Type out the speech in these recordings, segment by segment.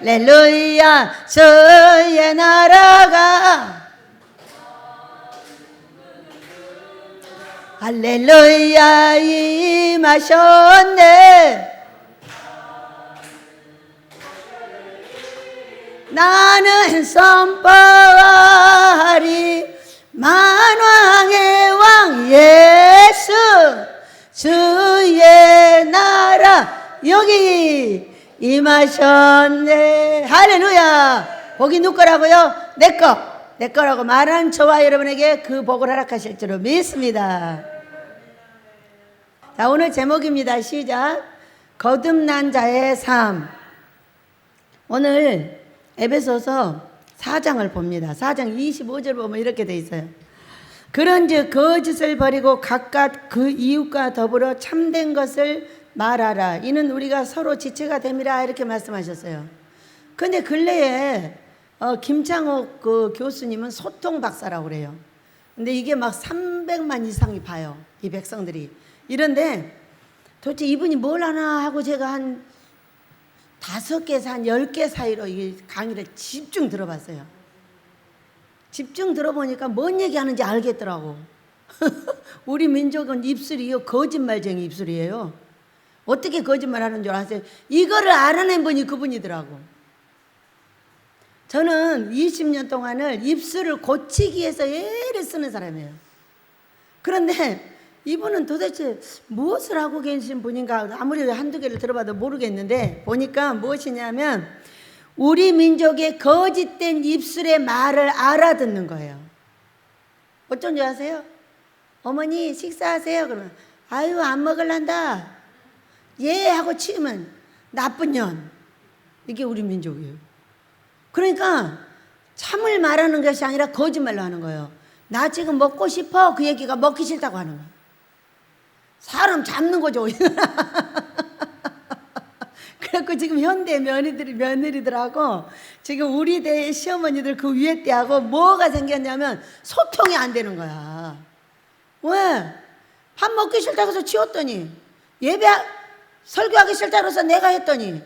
할렐루야 주의 나라가 할렐루야 임하셨네. 나는 선포하리 만왕의 왕 예수 주의 나라 여기 임하셨네. 할렐루야. 복이 누구 거라고요? 내 거라고 말하는 저와 여러분에게 그 복을 허락하실 줄로 믿습니다. 자, 오늘 제목입니다. 시작. 거듭난 자의 삶. 오늘 에베소서 4장을 봅니다. 4장 25절 보면 이렇게 돼 있어요. 그런즉 거짓을 버리고 각각 그 이웃과 더불어 참된 것을 말하라. 이는 우리가 서로 지체가 됨이라. 이렇게 말씀하셨어요. 그런데 근래에 김창옥 그 교수님은 소통 박사라고 그래요. 근데 이게 막 300만 이상이 봐요. 이 백성들이. 이런데 도대체 이분이 뭘 하나 하고 제가 한 5개에서 한 10개 사이로 이 강의를 집중 들어봤어요. 집중 들어보니까 뭔 얘기하는지 알겠더라고. 우리 민족은 입술이 거짓말쟁이 입술이에요. 어떻게 거짓말하는 줄 아세요? 이거를 알아낸 분이 그분이더라고. 저는 20년 동안을 입술을 고치기 위해서 애를 쓰는 사람이에요. 그런데 이분은 도대체 무엇을 하고 계신 분인가 아무리 한두 개를 들어봐도 모르겠는데 보니까 무엇이냐면 우리 민족의 거짓된 입술의 말을 알아듣는 거예요. 어쩐 줄 아세요? 어머니 식사하세요. 그러면 아유 안 먹을란다. 예 하고 치우면 나쁜 년. 이게 우리 민족이에요. 그러니까 참을 말하는 것이 아니라 거짓말로 하는 거예요. 나 지금 먹고 싶어. 그 얘기가 먹기 싫다고 하는 거예요. 사람 잡는 거죠. 그래갖고 지금 현대 며느리들하고 지금 우리 대 시어머니들 그 위에 때하고 뭐가 생겼냐면 소통이 안 되는 거야. 왜? 밥 먹기 싫다고 해서 치웠더니 설교하기 싫다고 해서 내가 했더니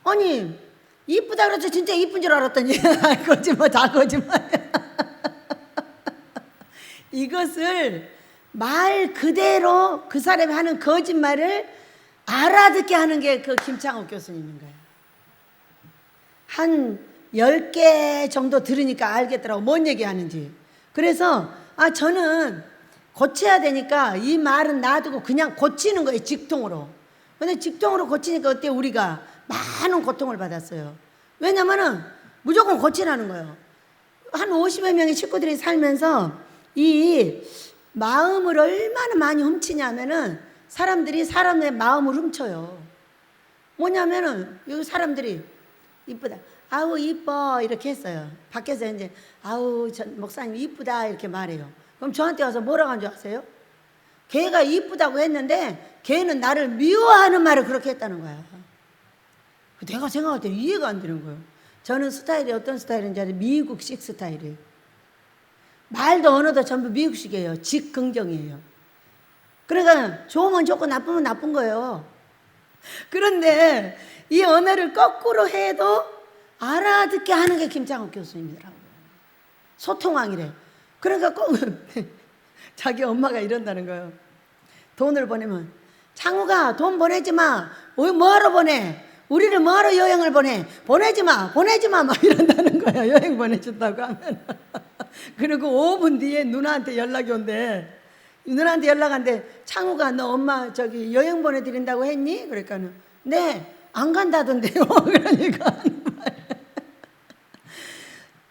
아니 이쁘다 그래서 진짜 이쁜 줄 알았더니 거짓말 다 거짓말. 이것을 말 그대로 그 사람이 하는 거짓말을 알아듣게 하는 게 그 김창옥 교수님인 거예요. 한 10개 정도 들으니까 알겠더라고. 뭔 얘기하는지. 그래서 저는 고쳐야 되니까 이 말은 놔두고 그냥 고치는 거예요. 직통으로. 근데 직통으로 고치니까 어때요? 우리가 많은 고통을 받았어요. 왜냐면은 무조건 고치라는 거예요. 한 50여 명의 식구들이 살면서 이 마음을 얼마나 많이 훔치냐면은 사람들이 사람의 마음을 훔쳐요. 뭐냐면은 여기 사람들이 이쁘다. 아우 이뻐 이렇게 했어요. 밖에서 이제 아우 목사님 이쁘다 이렇게 말해요. 그럼 저한테 와서 뭐라고 한 줄 아세요? 걔가 이쁘다고 했는데 걔는 나를 미워하는 말을 그렇게 했다는 거야. 내가 생각할 때 이해가 안 되는 거예요. 저는 스타일이 어떤 스타일인지 아세요? 미국식 스타일이에요. 말도 언어도 전부 미국식이에요. 직긍정이에요. 그러니까 좋으면 좋고 나쁘면 나쁜 거예요. 그런데 이 언어를 거꾸로 해도 알아듣게 하는 게 김창옥 교수님이더라고요. 소통왕이래. 그러니까 꼭 자기 엄마가 이런다는 거예요. 돈을 보내면 창우가 돈 보내지 마. 뭐하러 보내? 우리를 뭐하러 여행을 보내? 보내지 마 막 이런다는 거야. 여행 보내준다고 하면. 그리고 5분 뒤에 누나한테 연락이 온대. 누나한테 연락 한대. 창우가 너 엄마 저기 여행 보내드린다고 했니? 그러니까는 네 안 간다던데요. 그러니까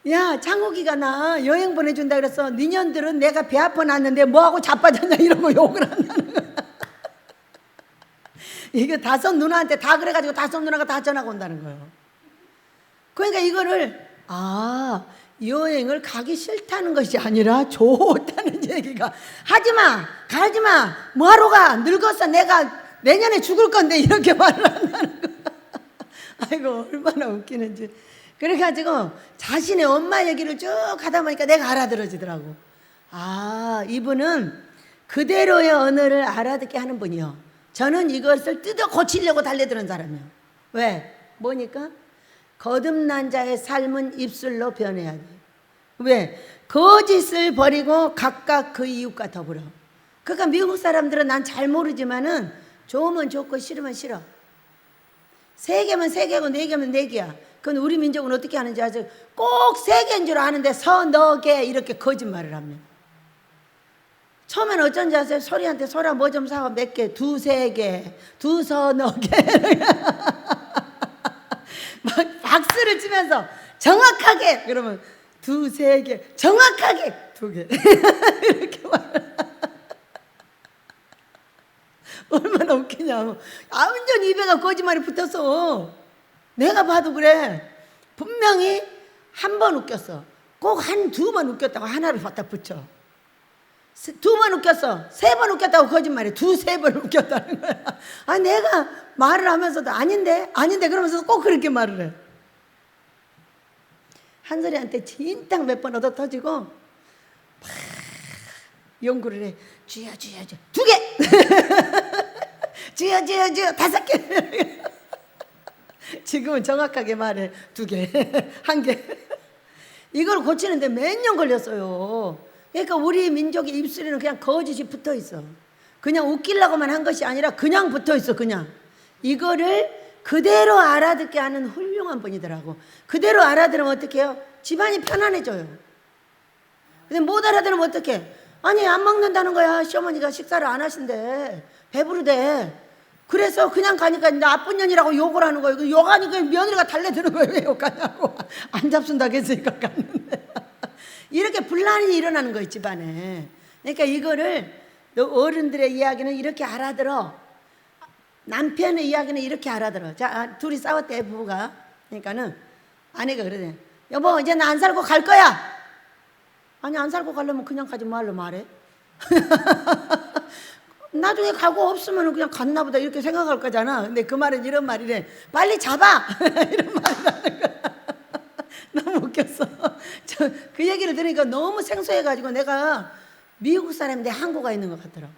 야 창욱이가 나 여행 보내준다 그랬어. 니년들은 내가 배 아파 났는데 뭐하고 자빠졌냐 이러고 욕을 한다는 거야. 이게 다섯 누나한테 다 그래가지고 다섯 누나가 다 전화가 온다는 거예요. 그러니까 이거를 여행을 가기 싫다는 것이 아니라 좋다는 얘기가 하지마 가지마 뭐하러 가 늙었어 내가 내년에 죽을 건데 이렇게 말을 한다는 거야. 아이고 얼마나 웃기는지. 그래가지고 자신의 엄마 얘기를 쭉 하다 보니까 내가 알아들어지더라고. 이분은 그대로의 언어를 알아듣게 하는 분이요. 저는 이것을 뜯어 고치려고 달려드는 사람이에요. 왜? 뭐니까? 거듭난 자의 삶은 입술로 변해야 돼. 왜? 거짓을 버리고 각각 그 이웃과 더불어. 그러니까 미국 사람들은 난 잘 모르지만은 좋으면 좋고 싫으면 싫어. 3개면 3개고 4개면 4개야. 그건 우리 민족은 어떻게 하는지 아세요? 꼭 3개인 줄 아는데 서너 개 이렇게 거짓말을 합니다. 처음엔 어쩐지 아세요? 소리한테 소라 뭐 좀 사와 몇 개, 2, 3개, 2 서너 개. 막 박수를 치면서 정확하게 그러면 2, 3개, 정확하게 2개 이렇게 말. 얼마나 웃기냐. 완전 입에가 거짓말이 붙었어. 내가 봐도 그래. 분명히 한 번 웃겼어. 꼭 2번 웃겼다고 하나를 갖다 붙여. 2번 웃겼어. 3번 웃겼다고 거짓말해. 2, 3번 웃겼다는 거야. 아, 내가 말을 하면서도 아닌데 그러면서 꼭 그렇게 말을 해. 한솔이한테 진딱 몇 번 얻어 터지고 막 연구를 해. 주여 2개. 주여 5개. 지금은 정확하게 말해. 2개, 1개. 이걸 고치는데 몇 년 걸렸어요. 그러니까 우리 민족의 입술에는 그냥 거짓이 붙어 있어. 그냥 웃기려고만 한 것이 아니라 그냥 붙어 있어. 그냥 이거를 그대로 알아듣게 하는 훌륭한 분이더라고. 그대로 알아들으면 어떻게 해요? 집안이 편안해져요. 근데 못 알아들으면 어떡해? 아니 안 먹는다는 거야. 시어머니가 식사를 안 하신대. 배부르대. 그래서 그냥 가니까 나쁜 년이라고 욕을 하는 거예요. 욕하니까 며느리가 달래드는 거예요. 왜 욕하냐고. 안 잡순다고 했으니까 갔는데. 이렇게 분란이 일어나는 거예요, 집안에. 그러니까 이거를 어른들의 이야기는 이렇게 알아들어. 남편의 이야기는 이렇게 알아들어. 자, 둘이 싸웠대, 부부가. 그러니까는 아내가 그러대. 여보, 이제 나 안 살고 갈 거야. 아니, 안 살고 가려면 그냥 가지 말로 말해. 나중에 가고 없으면 그냥 갔나 보다 이렇게 생각할 거잖아. 근데 그 말은 이런 말이래. 빨리 잡아. 이런 말이라는 거야. 너무 웃겼어. 그 얘기를 들으니까 너무 생소해가지고 내가 미국 사람인데 한국에 있는 것 같더라고.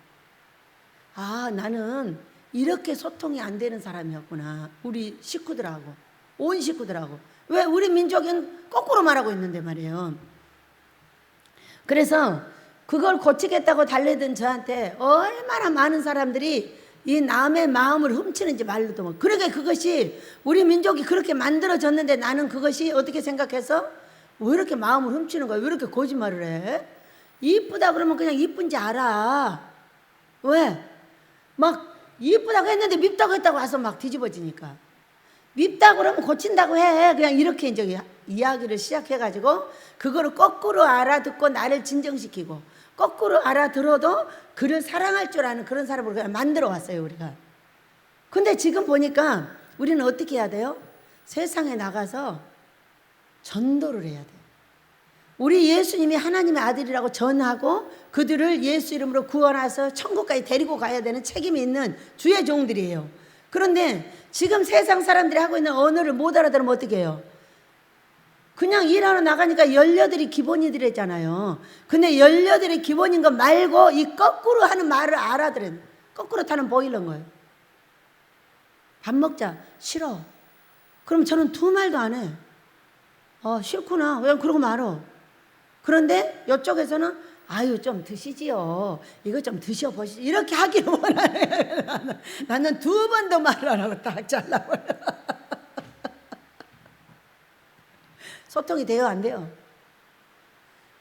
아, 나는 이렇게 소통이 안 되는 사람이었구나. 우리 식구들하고, 온 식구들하고. 왜? 우리 민족은 거꾸로 말하고 있는데 말이에요. 그래서 그걸 고치겠다고 달래던 저한테 얼마나 많은 사람들이 이 남의 마음을 훔치는지 말로도 못. 그러니까 그것이 우리 민족이 그렇게 만들어졌는데 나는 그것이 어떻게 생각해서 왜 이렇게 마음을 훔치는 거야? 왜 이렇게 거짓말을 해? 이쁘다 그러면 그냥 이쁜지 알아. 왜? 막 이쁘다고 했는데 밉다고 했다고 와서 막 뒤집어지니까. 밉다고 그러면 고친다고 해. 그냥 이렇게 이제 이야기를 시작해가지고 그거를 거꾸로 알아듣고 나를 진정시키고 거꾸로 알아들어도 그를 사랑할 줄 아는 그런 사람으로 그냥 만들어 왔어요, 우리가. 근데 지금 보니까 우리는 어떻게 해야 돼요? 세상에 나가서 전도를 해야 돼요. 우리 예수님이 하나님의 아들이라고 전하고 그들을 예수 이름으로 구원해서 천국까지 데리고 가야 되는 책임이 있는 주의 종들이에요. 그런데 지금 세상 사람들이 하고 있는 언어를 못 알아들으면 어떻게 해요? 그냥 일하러 나가니까 18이 기본이들이잖아요. 근데 18이 기본인 거 말고 이 거꾸로 하는 말을 알아들어요. 거꾸로 타는 보일러인 거예요. 밥 먹자. 싫어. 그럼 저는 2말도 안 해. 싫구나. 왜 그러고 말어. 그런데 이쪽에서는 아유 좀 드시지요. 이거 좀 드셔보시죠. 이렇게 하기를 원하네. 나는 2번도 말을 안 하고 딱 잘라버려. 소통이 돼요, 안 돼요?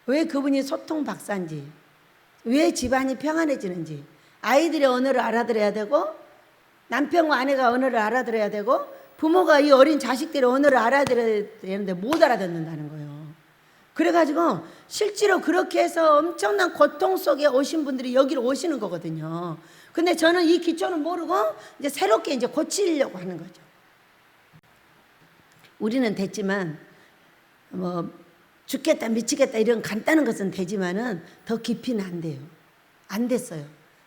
왜 그분이 소통 박사인지, 왜 집안이 평안해지는지, 아이들의 언어를 알아들어야 되고 남편과 아내가 언어를 알아들어야 되고 부모가 이 어린 자식들의 언어를 알아들어야 되는데 못 알아듣는다는 거예요. 그래가지고 실제로 그렇게 해서 엄청난 고통 속에 오신 분들이 여기로 오시는 거거든요. 근데 저는 이 기초는 모르고 이제 새롭게 이제 고치려고 하는 거죠. 우리는 됐지만 뭐 죽겠다 미치겠다 이런 간단한 것은 되지만은 더 깊이는 안 돼요. 안 됐어요.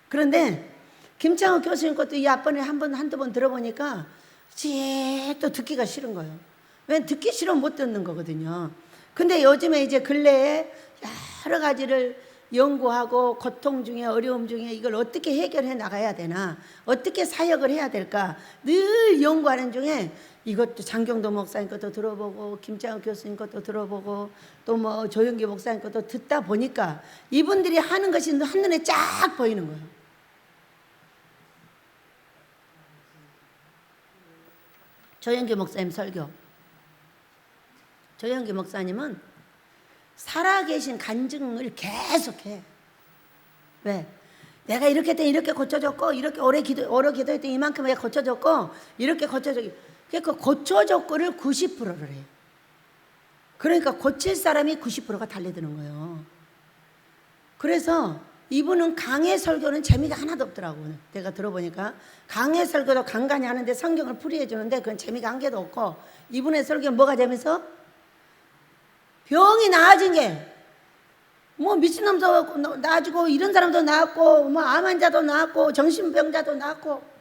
그런데 김창호 교수님 것도 이 앞번에 한두 번 들어보니까 또 듣기가 싫은 거예요. 왜? 듣기 싫으면 못 듣는 거거든요. 근데 요즘에 이제 근래에 여러 가지를 연구하고 고통 중에 어려움 중에 이걸 어떻게 해결해 나가야 되나, 어떻게 사역을 해야 될까 늘 연구하는 중에 이것도 장경도 목사님 것도 들어보고 김장욱 교수님 것도 들어보고 또 뭐 조영기 목사님 것도 듣다 보니까 이분들이 하는 것이 한눈에 쫙 보이는 거예요. 조영기 목사님 설교. 조영기 목사님은 살아계신 간증을 계속해. 왜? 내가 이렇게 했더니 이렇게 고쳐졌고, 이렇게 오래 기도했더니 이만큼 왜 고쳐졌고, 이렇게 고쳐졌고. 그러니까 고쳐졌고를 90%를 해요. 그러니까 고칠 사람이 90%가 달려드는 거예요. 그래서 이분은 강해 설교는 재미가 하나도 없더라고요. 내가 들어보니까 강해 설교도 간간히 하는데 성경을 풀이해 주는데 그건 재미가 한 개도 없고, 이분의 설교는 뭐가 재밌어? 병이 나아진 게 뭐 미친놈도 나아지고 이런 사람도 나았고 뭐 암 환자도 나았고 정신병자도 나았고.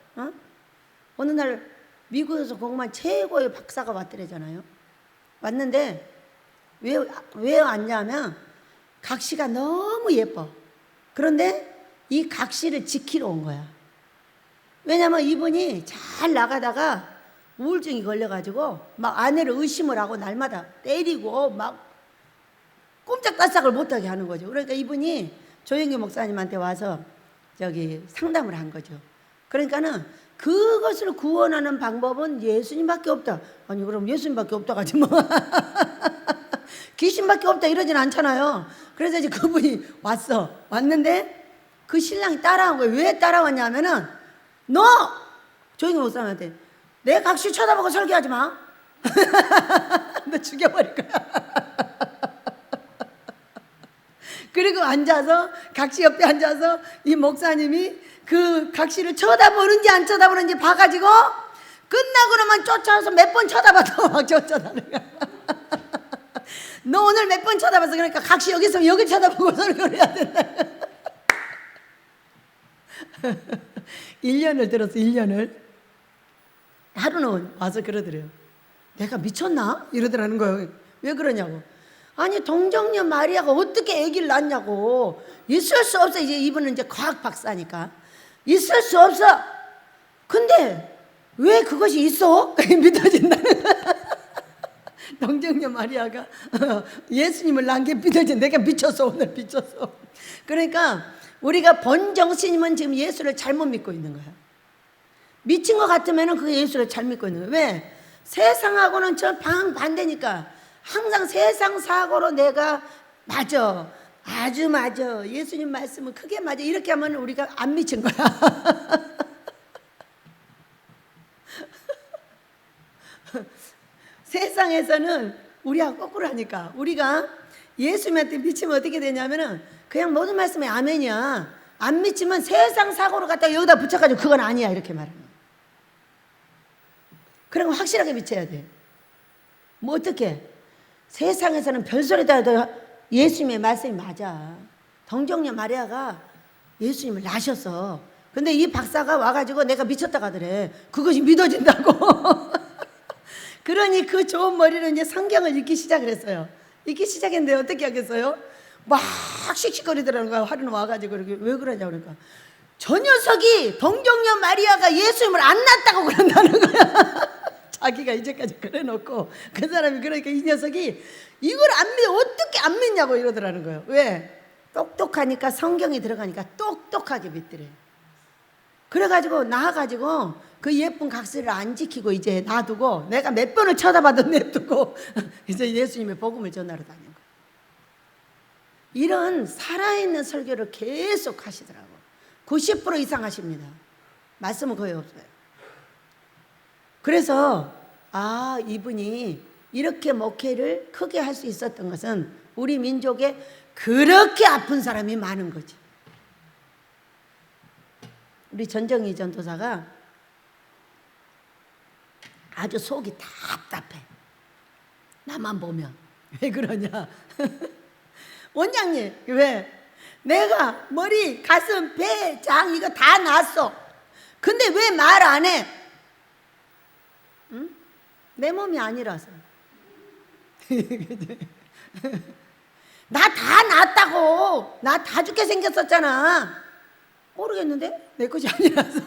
어느 날 미국에서 공무원 최고의 박사가 왔더래잖아요. 왔는데 왜 왔냐면 각시가 너무 예뻐. 그런데 이 각시를 지키러 온 거야. 왜냐면 이분이 잘 나가다가 우울증이 걸려가지고 막 아내를 의심을 하고 날마다 때리고 막 꼼짝달싹을 못하게 하는 거죠. 그러니까 이분이 조영기 목사님한테 와서 저기 상담을 한 거죠. 그러니까는 그것을 구원하는 방법은 예수님밖에 없다. 아니 그럼 예수님밖에 없다 가지 뭐. 귀신밖에 없다 이러진 않잖아요. 그래서 이제 그분이 왔는데 그 신랑이 따라온 거예요. 왜 따라왔냐면은 너 조영기 목사님한테 내 각시 쳐다보고 설교하지 마. 너 죽여버릴 거야. 그리고 앉아서 각시 옆에 앉아서 이 목사님이 그 각시를 쳐다보는지 안 쳐다보는지 봐가지고 끝나고나만 쫓아와서 몇 번 쳐다봐도 막 쫓아다는 거야. 너 오늘 몇 번 쳐다봤어? 그러니까 각시 여기 있으면 여기 쳐다보고 설교를 해야 된다. 1년을 들었어. 1년을. 하루는 와서 그러더래요. 내가 미쳤나? 이러더라는 거예요. 왜 그러냐고. 아니 동정녀 마리아가 어떻게 아기를 낳냐고. 있을 수 없어. 이제 이분은 이제 과학 박사니까 있을 수 없어. 근데 왜 그것이 있어? 믿어진다는 동정녀 마리아가 예수님을 낳은 게 믿어진. 내가 미쳤어. 오늘 미쳤어. 그러니까 우리가 본정신이면 지금 예수를 잘못 믿고 있는 거야. 미친 것 같으면 그 예수를 잘 믿고 있는 거야. 왜? 세상하고는 저 반대니까. 항상 세상 사고로 내가 맞아. 아주 맞아. 예수님 말씀은 크게 맞아. 이렇게 하면 우리가 안 미친 거야. 세상에서는 우리하고 거꾸로 하니까 우리가 예수님한테 미치면 어떻게 되냐면은 그냥 모든 말씀에 아멘이야. 안 미치면 세상 사고로 갖다 여기다 붙여가지고 그건 아니야. 이렇게 말하는 거야. 그런 거 확실하게 미쳐야 돼. 뭐 어떻게? 세상에서는 별소리 다 해도 예수님의 말씀이 맞아. 동정녀 마리아가 예수님을 낳으셨어. 근데 이 박사가 와가지고 내가 미쳤다 가더래. 그것이 믿어진다고. 그러니 그 좋은 머리로 이제 성경을 읽기 시작을 했어요. 읽기 시작했는데 어떻게 하겠어요? 막 씩씩거리더라는 거야. 하루는 와가지고 왜 그러냐고 그러니까 저 녀석이 동정녀 마리아가 예수님을 안 낳았다고 그런다는 거야. 자기가 이제까지 그래놓고 그 사람이 그러니까 이 녀석이 이걸 안 믿어 어떻게 안 믿냐고 이러더라는 거예요. 왜? 똑똑하니까 성경이 들어가니까 똑똑하게 믿더래. 그래가지고 나와가지고 그 예쁜 각시를 안 지키고 이제 놔두고 내가 몇 번을 쳐다봐도 냅두고 이제 예수님의 복음을 전하러 다닌 거예요. 이런 살아있는 설교를 계속 하시더라고요. 90% 이상 하십니다. 말씀은 거의 없어요. 그래서 이분이 이렇게 목회를 크게 할 수 있었던 것은 우리 민족에 그렇게 아픈 사람이 많은 거지. 우리 전정희 전도사가 아주 속이 답답해. 나만 보면. 왜 그러냐. 원장님 왜? 내가 머리, 가슴, 배, 장 이거 다 났어. 근데 왜 말 안 해? 응? 내 몸이 아니라서. 나 다 낫다고. 나 다 죽게 생겼었잖아. 모르겠는데? 내 것이 아니라서.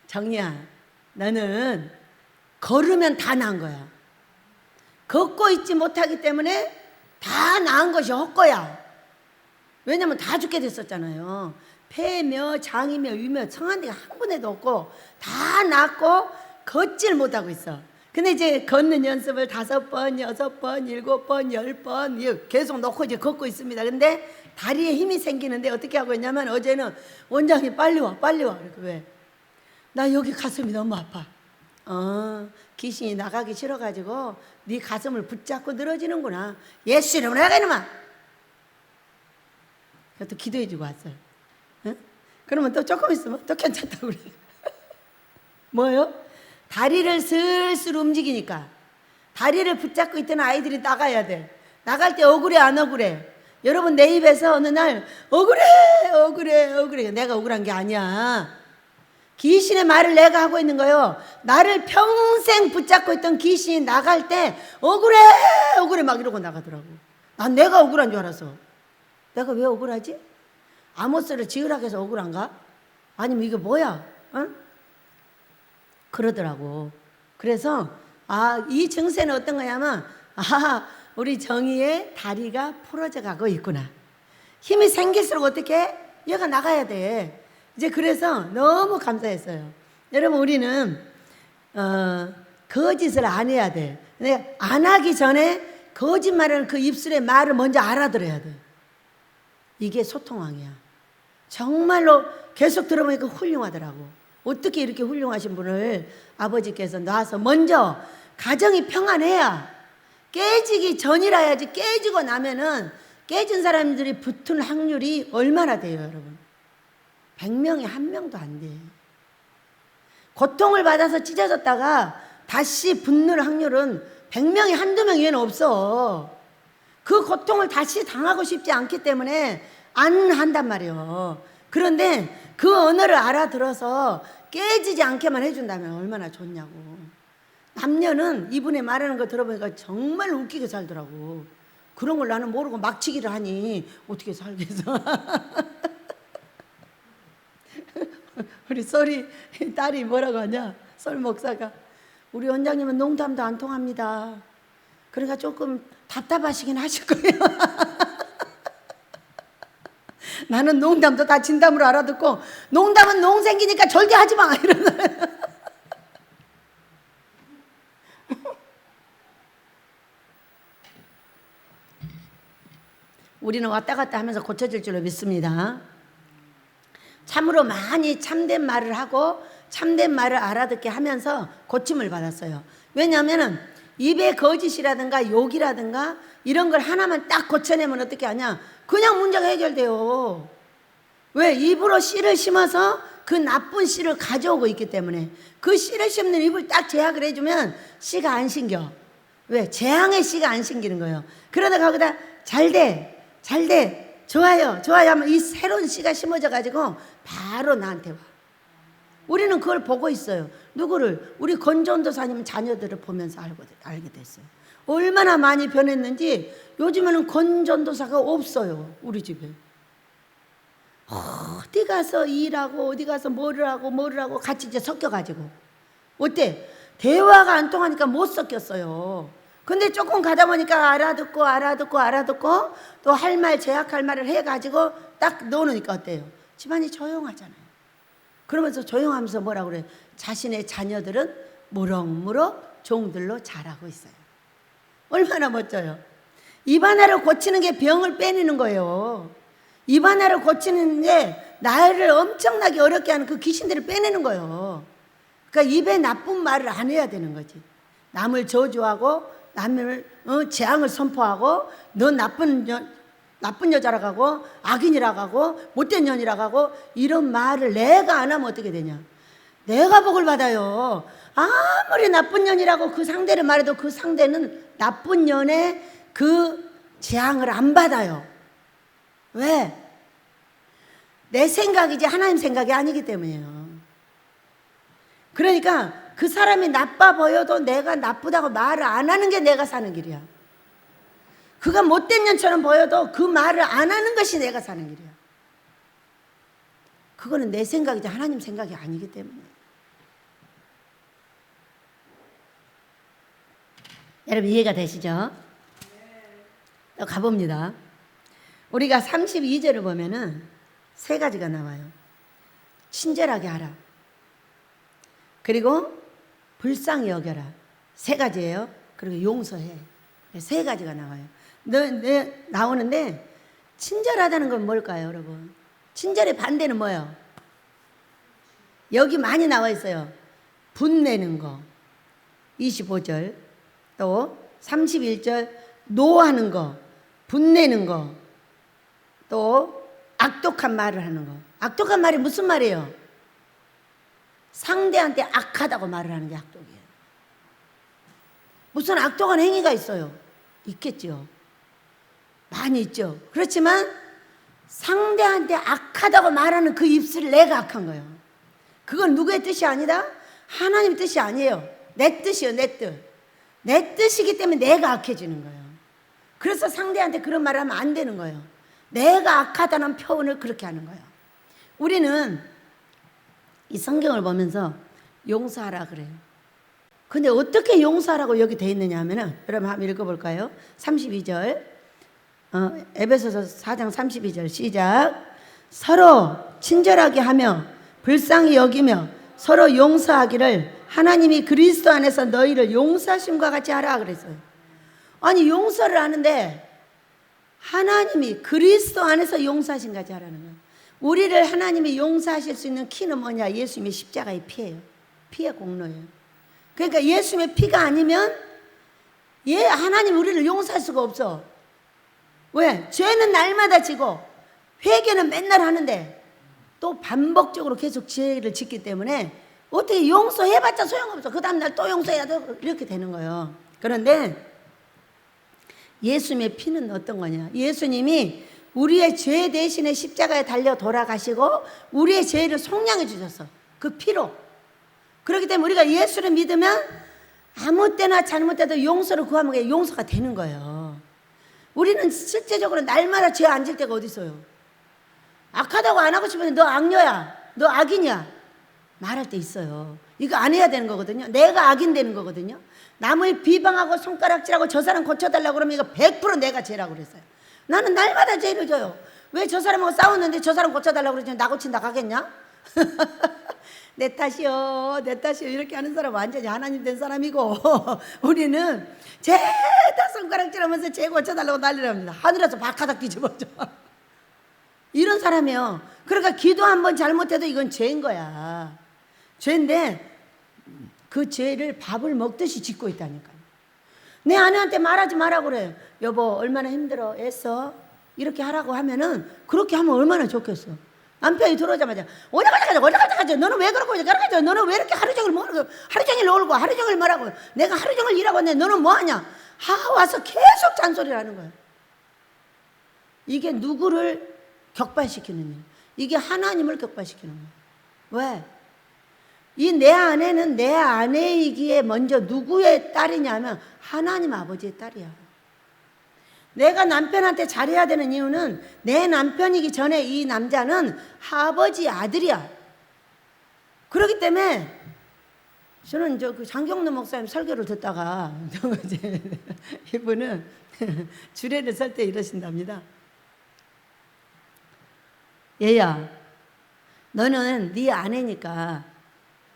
정리야, 너는 걸으면 다 나은 거야. 걷고 있지 못하기 때문에 다 나은 것이 헛거야. 왜냐면 다 죽게 됐었잖아요. 폐며 장이며 위며 성한 데가 한 군데도 없고 다 낫고 걷질 못하고 있어. 근데 이제 걷는 연습을 5번, 6번, 7번, 10번 계속 놓고 이제 걷고 있습니다. 근데 다리에 힘이 생기는데 어떻게 하고 있냐면 어제는 원장님 빨리 와, 빨리 와. 그러니까 왜? 나 여기 가슴이 너무 아파. 귀신이 나가기 싫어가지고 네 가슴을 붙잡고 늘어지는구나. 예수 이름으로 나가 이놈아. 그것도 기도해주고 왔어요. 응? 그러면 또 조금 있으면 또 괜찮다고 그래. 뭐요? 다리를 슬슬 움직이니까. 다리를 붙잡고 있던 아이들이 나가야 돼. 나갈 때 억울해 안 억울해? 여러분 내 입에서 어느 날 억울해 억울해 억울해. 내가 억울한 게 아니야. 귀신의 말을 내가 하고 있는 거예요. 나를 평생 붙잡고 있던 귀신이 나갈 때 억울해 억울해 막 이러고 나가더라고. 난 내가 억울한 줄 알았어. 내가 왜 억울하지? 아모스를 지으라고 해서 억울한가? 아니면 이게 뭐야? 그러더라고. 그래서 이 증세는 어떤 거냐면 우리 정희의 다리가 풀어져 가고 있구나. 힘이 생길수록 어떻게? 얘가 나가야 돼. 이제 그래서 너무 감사했어요. 여러분 우리는 거짓을 안 해야 돼. 근데 안 하기 전에 거짓말을 그 입술의 말을 먼저 알아들어야 돼. 이게 소통왕이야. 정말로 계속 들어보니까 훌륭하더라고. 어떻게 이렇게 훌륭하신 분을 아버지께서 놔서 먼저 가정이 평안해야 깨지기 전이라야지. 깨지고 나면은 깨진 사람들이 붙을 확률이 얼마나 돼요 여러분? 100명에 1명도 안 돼. 고통을 받아서 찢어졌다가 다시 붙는 확률은 100명에 한두 명 이외에는 없어. 그 고통을 다시 당하고 싶지 않기 때문에 안 한단 말이에요. 그런데 그 언어를 알아들어서 깨지지 않게만 해준다면 얼마나 좋냐고. 남녀는 이분의 말하는 거 들어보니까 정말 웃기게 살더라고. 그런 걸 나는 모르고 막치기를 하니 어떻게 살겠어. 우리 썰이 딸이 뭐라고 하냐? 썰 목사가 우리 원장님은 농담도 안 통합니다. 그러니까 조금 답답하시긴 하실 거예요. 나는 농담도 다 진담으로 알아듣고 농담은 농 생기니까 절대 하지 마 이러는. 우리는 왔다 갔다 하면서 고쳐질 줄로 믿습니다. 참으로 많이 참된 말을 하고 참된 말을 알아듣게 하면서 고침을 받았어요. 왜냐하면 입에 거짓이라든가 욕이라든가 이런 걸 하나만 딱 고쳐내면 어떻게 하냐? 그냥 문제가 해결돼요. 왜? 입으로 씨를 심어서 그 나쁜 씨를 가져오고 있기 때문에 그 씨를 심는 입을 딱 제약을 해주면 씨가 안 신겨. 왜? 재앙의 씨가 안 신기는 거예요. 그러다가 거기다 잘 돼, 잘 돼, 좋아요, 좋아요 하면 이 새로운 씨가 심어져 가지고 바로 나한테 와. 우리는 그걸 보고 있어요. 누구를? 우리 권전도사님 자녀들을 보면서 알게 됐어요. 얼마나 많이 변했는지. 요즘에는 권전도사가 없어요 우리 집에. 어디 가서 일하고 어디 가서 뭐를 하고 같이 이제 섞여가지고 어때? 대화가 안 통하니까 못 섞였어요. 근데 조금 가다 보니까 알아듣고 또 할 말 제약할 말을 해가지고 딱 넣어놓으니까 어때요? 집안이 조용하잖아요. 그러면서 조용하면서 뭐라고 그래? 자신의 자녀들은 무럭무럭 종들로 자라고 있어요. 얼마나 멋져요. 입 하나를 고치는 게 병을 빼내는 거예요. 입 하나를 고치는 게 나를 엄청나게 어렵게 하는 그 귀신들을 빼내는 거예요. 그러니까 입에 나쁜 말을 안 해야 되는 거지. 남을 저주하고 남을 재앙을 선포하고 너 나쁜 여자라고 하고 악인이라고 하고 못된 년이라고 하고 이런 말을 내가 안 하면 어떻게 되냐? 내가 복을 받아요. 아무리 나쁜 년이라고 그 상대를 말해도 그 상대는 나쁜 년의 그 재앙을 안 받아요. 왜? 내 생각이지 하나님 생각이 아니기 때문이에요. 그러니까 그 사람이 나빠 보여도 내가 나쁘다고 말을 안 하는 게 내가 사는 길이야. 그가 못된 년처럼 보여도 그 말을 안 하는 것이 내가 사는 길이야. 그거는 내 생각이지 하나님 생각이 아니기 때문에. 여러분 이해가 되시죠? 또 가봅니다. 우리가 32절을 보면은 세 가지가 나와요. 친절하게 하라. 그리고 불쌍히 여겨라. 세 가지예요. 그리고 용서해. 세 가지가 나와요. 나오는데 친절하다는 건 뭘까요, 여러분? 친절의 반대는 뭐예요? 여기 많이 나와 있어요. 분내는 거. 25절. 또 31절 노하는 거. 분내는 거. 또 악독한 말을 하는 거. 악독한 말이 무슨 말이에요? 상대한테 악하다고 말을 하는 게 악독이에요. 무슨 악독한 행위가 있어요? 있겠죠. 많이 있죠. 그렇지만 상대한테 악하다고 말하는 그 입술을 내가 악한 거예요. 그건 누구의 뜻이 아니다? 하나님의 뜻이 아니에요. 내 뜻이요, 내 뜻. 내 뜻이기 때문에 내가 악해지는 거예요. 그래서 상대한테 그런 말을 하면 안 되는 거예요. 내가 악하다는 표현을 그렇게 하는 거예요. 우리는 이 성경을 보면서 용서하라 그래요. 근데 어떻게 용서하라고 여기 되어 있느냐 하면은, 여러분 한번 읽어볼까요? 32절. 에베소서 4장 32절 시작. 서로 친절하게 하며 불쌍히 여기며 서로 용서하기를 하나님이 그리스도 안에서 너희를 용서하심과 같이 하라 그랬어요. 아니 용서를 하는데 하나님이 그리스도 안에서 용서하심 같이 하라는 거예요. 우리를 하나님이 용서하실 수 있는 키는 뭐냐? 예수님의 십자가의 피예요. 피의 공로예요. 그러니까 예수님의 피가 아니면 하나님 우리를 용서할 수가 없어. 왜? 죄는 날마다 지고 회개는 맨날 하는데 또 반복적으로 계속 죄를 짓기 때문에 어떻게 용서해봤자 소용없어. 그 다음날 또 용서해야 돼. 이렇게 되는 거예요. 그런데 예수님의 피는 어떤 거냐? 예수님이 우리의 죄 대신에 십자가에 달려 돌아가시고 우리의 죄를 속량해 주셨어. 그 피로. 그렇기 때문에 우리가 예수를 믿으면 아무 때나 잘못해도 용서를 구하면 용서가 되는 거예요. 우리는 실제적으로 날마다 죄 안 질 때가 어디 있어요? 악하다고 안 하고 싶은데 너 악녀야, 너 악인이야 말할 때 있어요. 이거 안 해야 되는 거거든요. 내가 악인 되는 거거든요. 남을 비방하고 손가락질하고 저 사람 고쳐달라고 그러면 이거 100% 내가 죄라고 그랬어요. 나는 날마다 죄를 져요. 왜 저 사람하고 싸웠는데 저 사람 고쳐달라고 그러지 나 고친다 가겠냐? 내 탓이요, 내 탓이요 이렇게 하는 사람 완전히 하나님 된 사람이고 우리는 죄다 손가락질하면서 죄 고쳐달라고 난리를 합니다. 하늘에서 박하닥 뒤집어져. 이런 사람이요. 그러니까 기도 한번 잘못해도 이건 죄인 거야. 죄인데 그 죄를 밥을 먹듯이 짓고 있다니까요. 내 아내한테 말하지 말라고 그래. 여보 얼마나 힘들어 애써 이렇게 하라고 하면은 그렇게 하면 얼마나 좋겠어. 남편이 들어오자마자 오자마자 너는 왜 그러고 그러고 너는 왜 이렇게 하루 종일 뭐하고 하루 종일 놀고 하루 종일 뭐라고 내가 하루 종일 일하고 있는데 너는 뭐하냐 와서 계속 잔소리를 하는 거야. 이게 누구를 격발시키는 거야. 이게 하나님을 격발시키는 거야. 왜? 이 내 아내는 내 아내이기에 먼저 누구의 딸이냐면 하나님 아버지의 딸이야. 내가 남편한테 잘해야 되는 이유는 내 남편이기 전에 이 남자는 아버지 아들이야. 그렇기 때문에 저는 그 장경로 목사님 설교를 듣다가 이분은 주례를 설 때 이러신답니다. 얘야, 너는 네 아내니까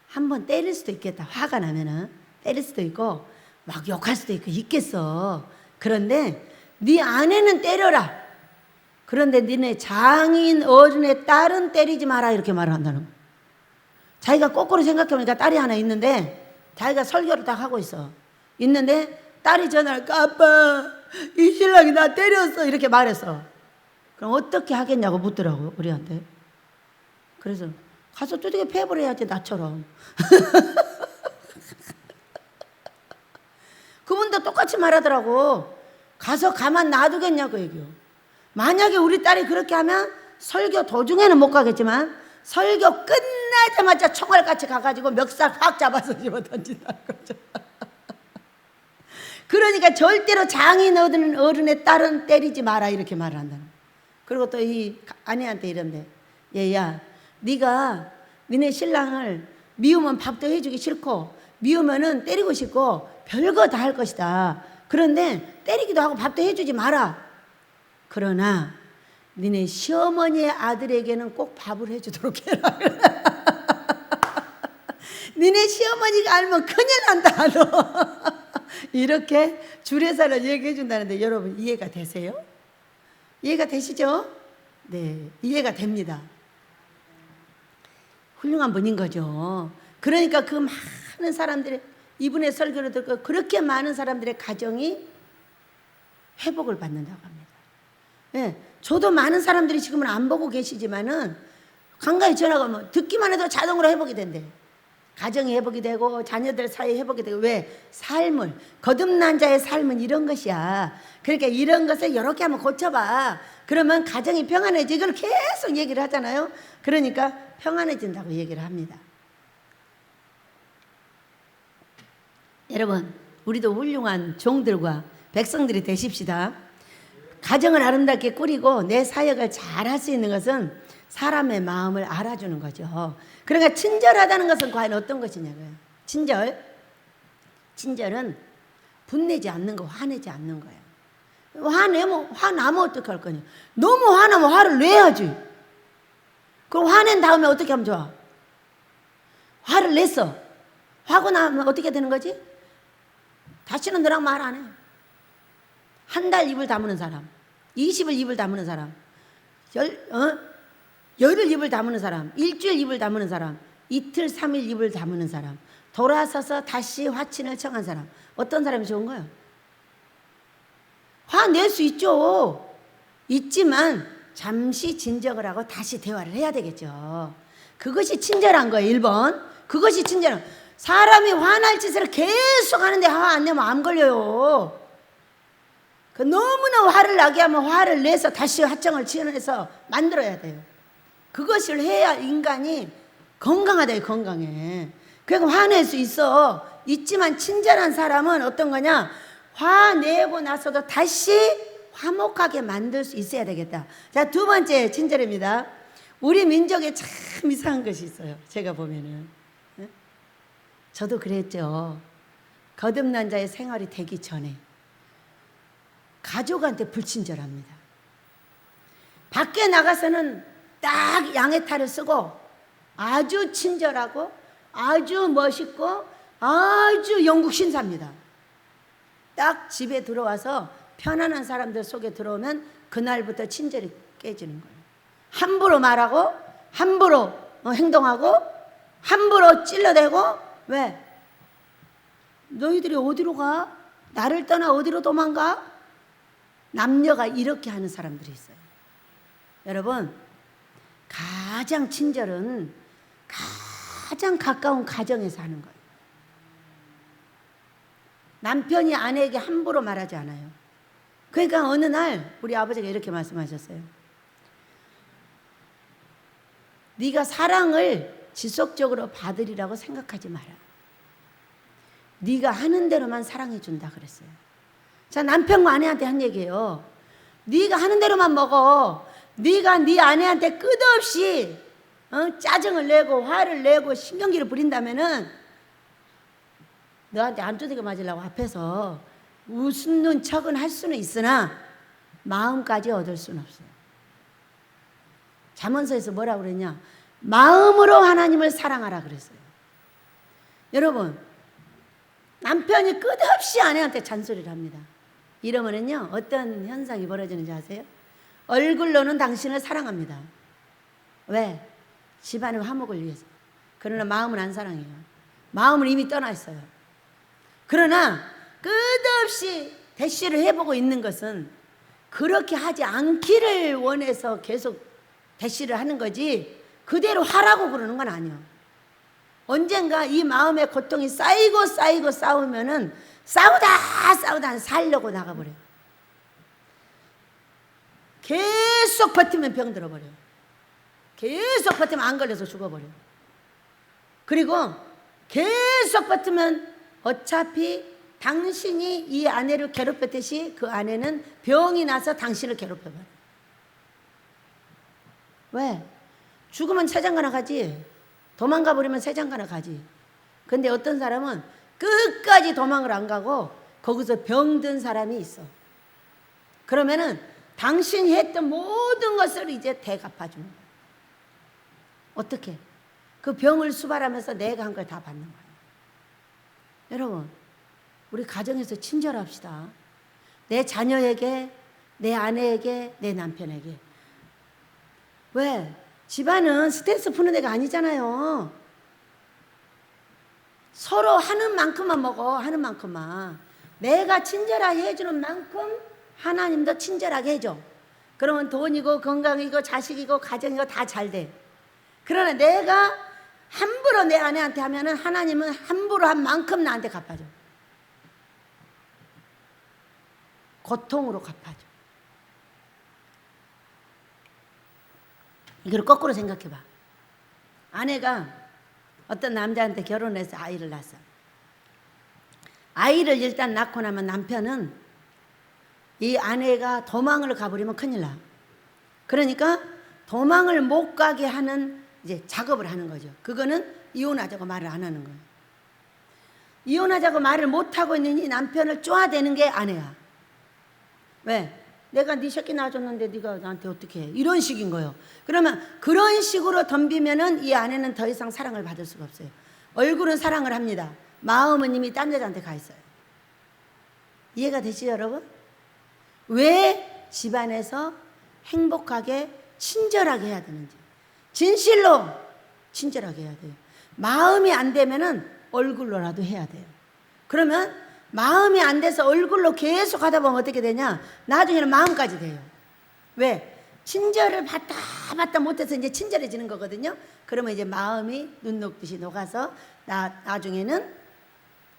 한번 때릴 수도 있겠다. 화가 나면은 때릴 수도 있고 막 욕할 수도 있겠어. 그런데 네 아내는 때려라. 그런데 니네 장인 어른의 딸은 때리지 마라 이렇게 말을 한다는 거야. 자기가 거꾸로 생각해보니까 딸이 하나 있는데 자기가 설교를 딱 하고 있는데 딸이 전화를 아빠 이 신랑이 나 때렸어 이렇게 말했어. 그럼 어떻게 하겠냐고 묻더라고요 우리한테. 그래서 가서 두들겨 패버려 야지 나처럼. 그분도 똑같이 말하더라고. 가서 가만 놔두겠냐고 얘기요. 만약에 우리 딸이 그렇게 하면 설교 도중에는 못 가겠지만 설교 끝 끝나자마자 총알같이 가가지고 멱살 확 잡아서 집어 던진다는 거죠. 그러니까 절대로 장인 어른의 딸은 때리지 마라 이렇게 말을 한다는 거예요. 그리고 또 이 아내한테 이런데, 얘야 네가 니네 신랑을 미우면 밥도 해주기 싫고 미우면은 때리고 싶고 별거 다 할 것이다. 그런데 때리기도 하고 밥도 해주지 마라. 그러나 니네 시어머니의 아들에게는 꼭 밥을 해주도록 해라. 니네 시어머니가 알면 큰일 난다 너. 이렇게 주례사를 얘기해 준다는데 여러분 이해가 되세요? 이해가 되시죠? 네, 이해가 됩니다. 훌륭한 분인 거죠. 그러니까 그 많은 사람들의 이분의 설교를 듣고 그렇게 많은 사람들의 가정이 회복을 받는다고 합니다. 네, 저도 많은 사람들이 지금은 안 보고 계시지만은 간간히 전화가 오면 듣기만 해도 자동으로 회복이 된대. 가정이 회복이 되고 자녀들 사이 회복이 되고. 왜? 삶을, 거듭난 자의 삶은 이런 것이야. 그러니까 이런 것을 이렇게 한번 고쳐봐. 그러면 가정이 평안해지. 이걸 계속 얘기를 하잖아요. 그러니까 평안해진다고 얘기를 합니다. 여러분 우리도 훌륭한 종들과 백성들이 되십시다. 가정을 아름답게 꾸리고 내 사역을 잘 할 수 있는 것은 사람의 마음을 알아주는 거죠. 그러니까 친절하다는 것은 과연 어떤 것이냐고요. 친절은 분내지 않는 거, 화내지 않는 거예요. 화나면 어떻게 할 거냐. 너무 화나면 화를 내야지. 그럼 화낸 다음에 어떻게 하면 좋아? 화를 냈어. 화고 나면 어떻게 되는 거지? 다시는 너랑 말 안 해. 한 달 입을 다무는 사람, 20일 입을 다무는 사람, 열흘 입을 다무는 사람, 일주일 입을 다무는 사람, 이틀 3일 입을 다무는 사람, 돌아서서 다시 화친을 청한 사람, 어떤 사람이 좋은 거예요? 화낼 수 있죠. 있지만 잠시 진정을 하고 다시 대화를 해야 되겠죠. 그것이 친절한 거예요. 1번 그것이 친절한. 사람이 화날 짓을 계속 하는데 화 안 내면 암 걸려요. 너무나 화를 나게 하면 화를 내서 다시 화청을 치료해서 만들어야 돼요. 그것을 해야 인간이 건강하다. 건강해. 그러니까 화낼 수 있어. 있지만 친절한 사람은 어떤 거냐, 화내고 나서도 다시 화목하게 만들 수 있어야 되겠다. 자, 두 번째 친절입니다. 우리 민족에 참 이상한 것이 있어요. 제가 보면은, 저도 그랬죠. 거듭난 자의 생활이 되기 전에 가족한테 불친절합니다. 밖에 나가서는 딱 양의 탈을 쓰고 아주 친절하고 아주 멋있고 아주 영국 신사입니다. 딱 집에 들어와서 편안한 사람들 속에 들어오면 그날부터 친절이 깨지는 거예요. 함부로 말하고 함부로 행동하고 함부로 찔러대고. 왜? 너희들이 어디로 가? 나를 떠나 어디로 도망가? 남녀가 이렇게 하는 사람들이 있어요. 여러분, 가장 친절은 가장 가까운 가정에서 하는 거예요. 남편이 아내에게 함부로 말하지 않아요. 그러니까 어느 날 우리 아버지가 이렇게 말씀하셨어요. 네가 사랑을 지속적으로 받으리라고 생각하지 마라. 네가 하는 대로만 사랑해 준다 그랬어요. 자, 남편과 아내한테 한 얘기예요. 네가 하는 대로만 먹어. 네가 네 아내한테 끝없이 짜증을 내고 화를 내고 신경질을 부린다면은 너한테 안 두들겨 맞으려고 앞에서 웃는 척은 할 수는 있으나 마음까지 얻을 수는 없어요. 잠언서에서 뭐라고 그랬냐? 마음으로 하나님을 사랑하라 그랬어요. 여러분, 남편이 끝없이 아내한테 잔소리를 합니다. 이러면은요, 어떤 현상이 벌어지는지 아세요? 얼굴로는 당신을 사랑합니다. 왜? 집안의 화목을 위해서. 그러나 마음은 안 사랑해요. 마음은 이미 떠나 있어요. 그러나 끝없이 대시를 해보고 있는 것은 그렇게 하지 않기를 원해서 계속 대시를 하는 거지 그대로 하라고 그러는 건 아니에요. 언젠가 이 마음의 고통이 쌓이고 싸우면은 싸우다 살려고 나가버려요. 계속 버티면 병 들어버려요. 계속 버티면 안 걸려서 죽어버려요. 그리고 계속 버티면 어차피 당신이 이 아내를 괴롭혔듯이 그 아내는 병이 나서 당신을 괴롭혀버려. 왜? 죽으면 세장가나 가지. 도망가 버리면 세장가나 가지. 근데 어떤 사람은 끝까지 도망을 안 가고 거기서 병든 사람이 있어. 그러면은 당신이 했던 모든 것을 이제 대갚아주는 거야. 어떻게? 그 병을 수발하면서 내가 한 걸 다 받는 거야. 여러분, 우리 가정에서 친절합시다. 내 자녀에게, 내 아내에게, 내 남편에게. 왜? 집안은 스트레스 푸는 데가 아니잖아요. 서로 하는 만큼만 먹어. 하는 만큼만. 내가 친절하게 해주는 만큼 하나님도 친절하게 해줘. 그러면 돈이고 건강이고 자식이고 가정이고 다 잘 돼. 그러나 내가 함부로 내 아내한테 하면은 하나님은 함부로 한 만큼 나한테 갚아줘. 고통으로 갚아줘. 이걸 거꾸로 생각해봐. 아내가 어떤 남자한테 결혼해서 아이를 낳았어. 아이를 일단 낳고 나면 남편은 이 아내가 도망을 가버리면 큰일 나. 그러니까 도망을 못 가게 하는 이제 작업을 하는 거죠. 그거는 이혼하자고 말을 안 하는 거예요. 이혼하자고 말을 못 하고 있는 이 남편을 쪼아대는 게 아내야. 왜? 내가 네 새끼 낳아줬는데 네가 나한테 어떻게 해? 이런 식인 거예요. 그러면 그런 식으로 덤비면은 이 아내는 더 이상 사랑을 받을 수가 없어요. 얼굴은 사랑을 합니다. 마음은 이미 딴 여자한테 가 있어요. 이해가 되시죠, 여러분? 왜 집안에서 행복하게 친절하게 해야 되는지. 진실로 친절하게 해야 돼요. 마음이 안 되면은 얼굴로라도 해야 돼요. 그러면 마음이 안 돼서 얼굴로 계속 하다 보면 어떻게 되냐? 나중에는 마음까지 돼요. 왜? 친절을 받다 못해서 이제 친절해지는 거거든요. 그러면 이제 마음이 눈 녹듯이 녹아서 나중에는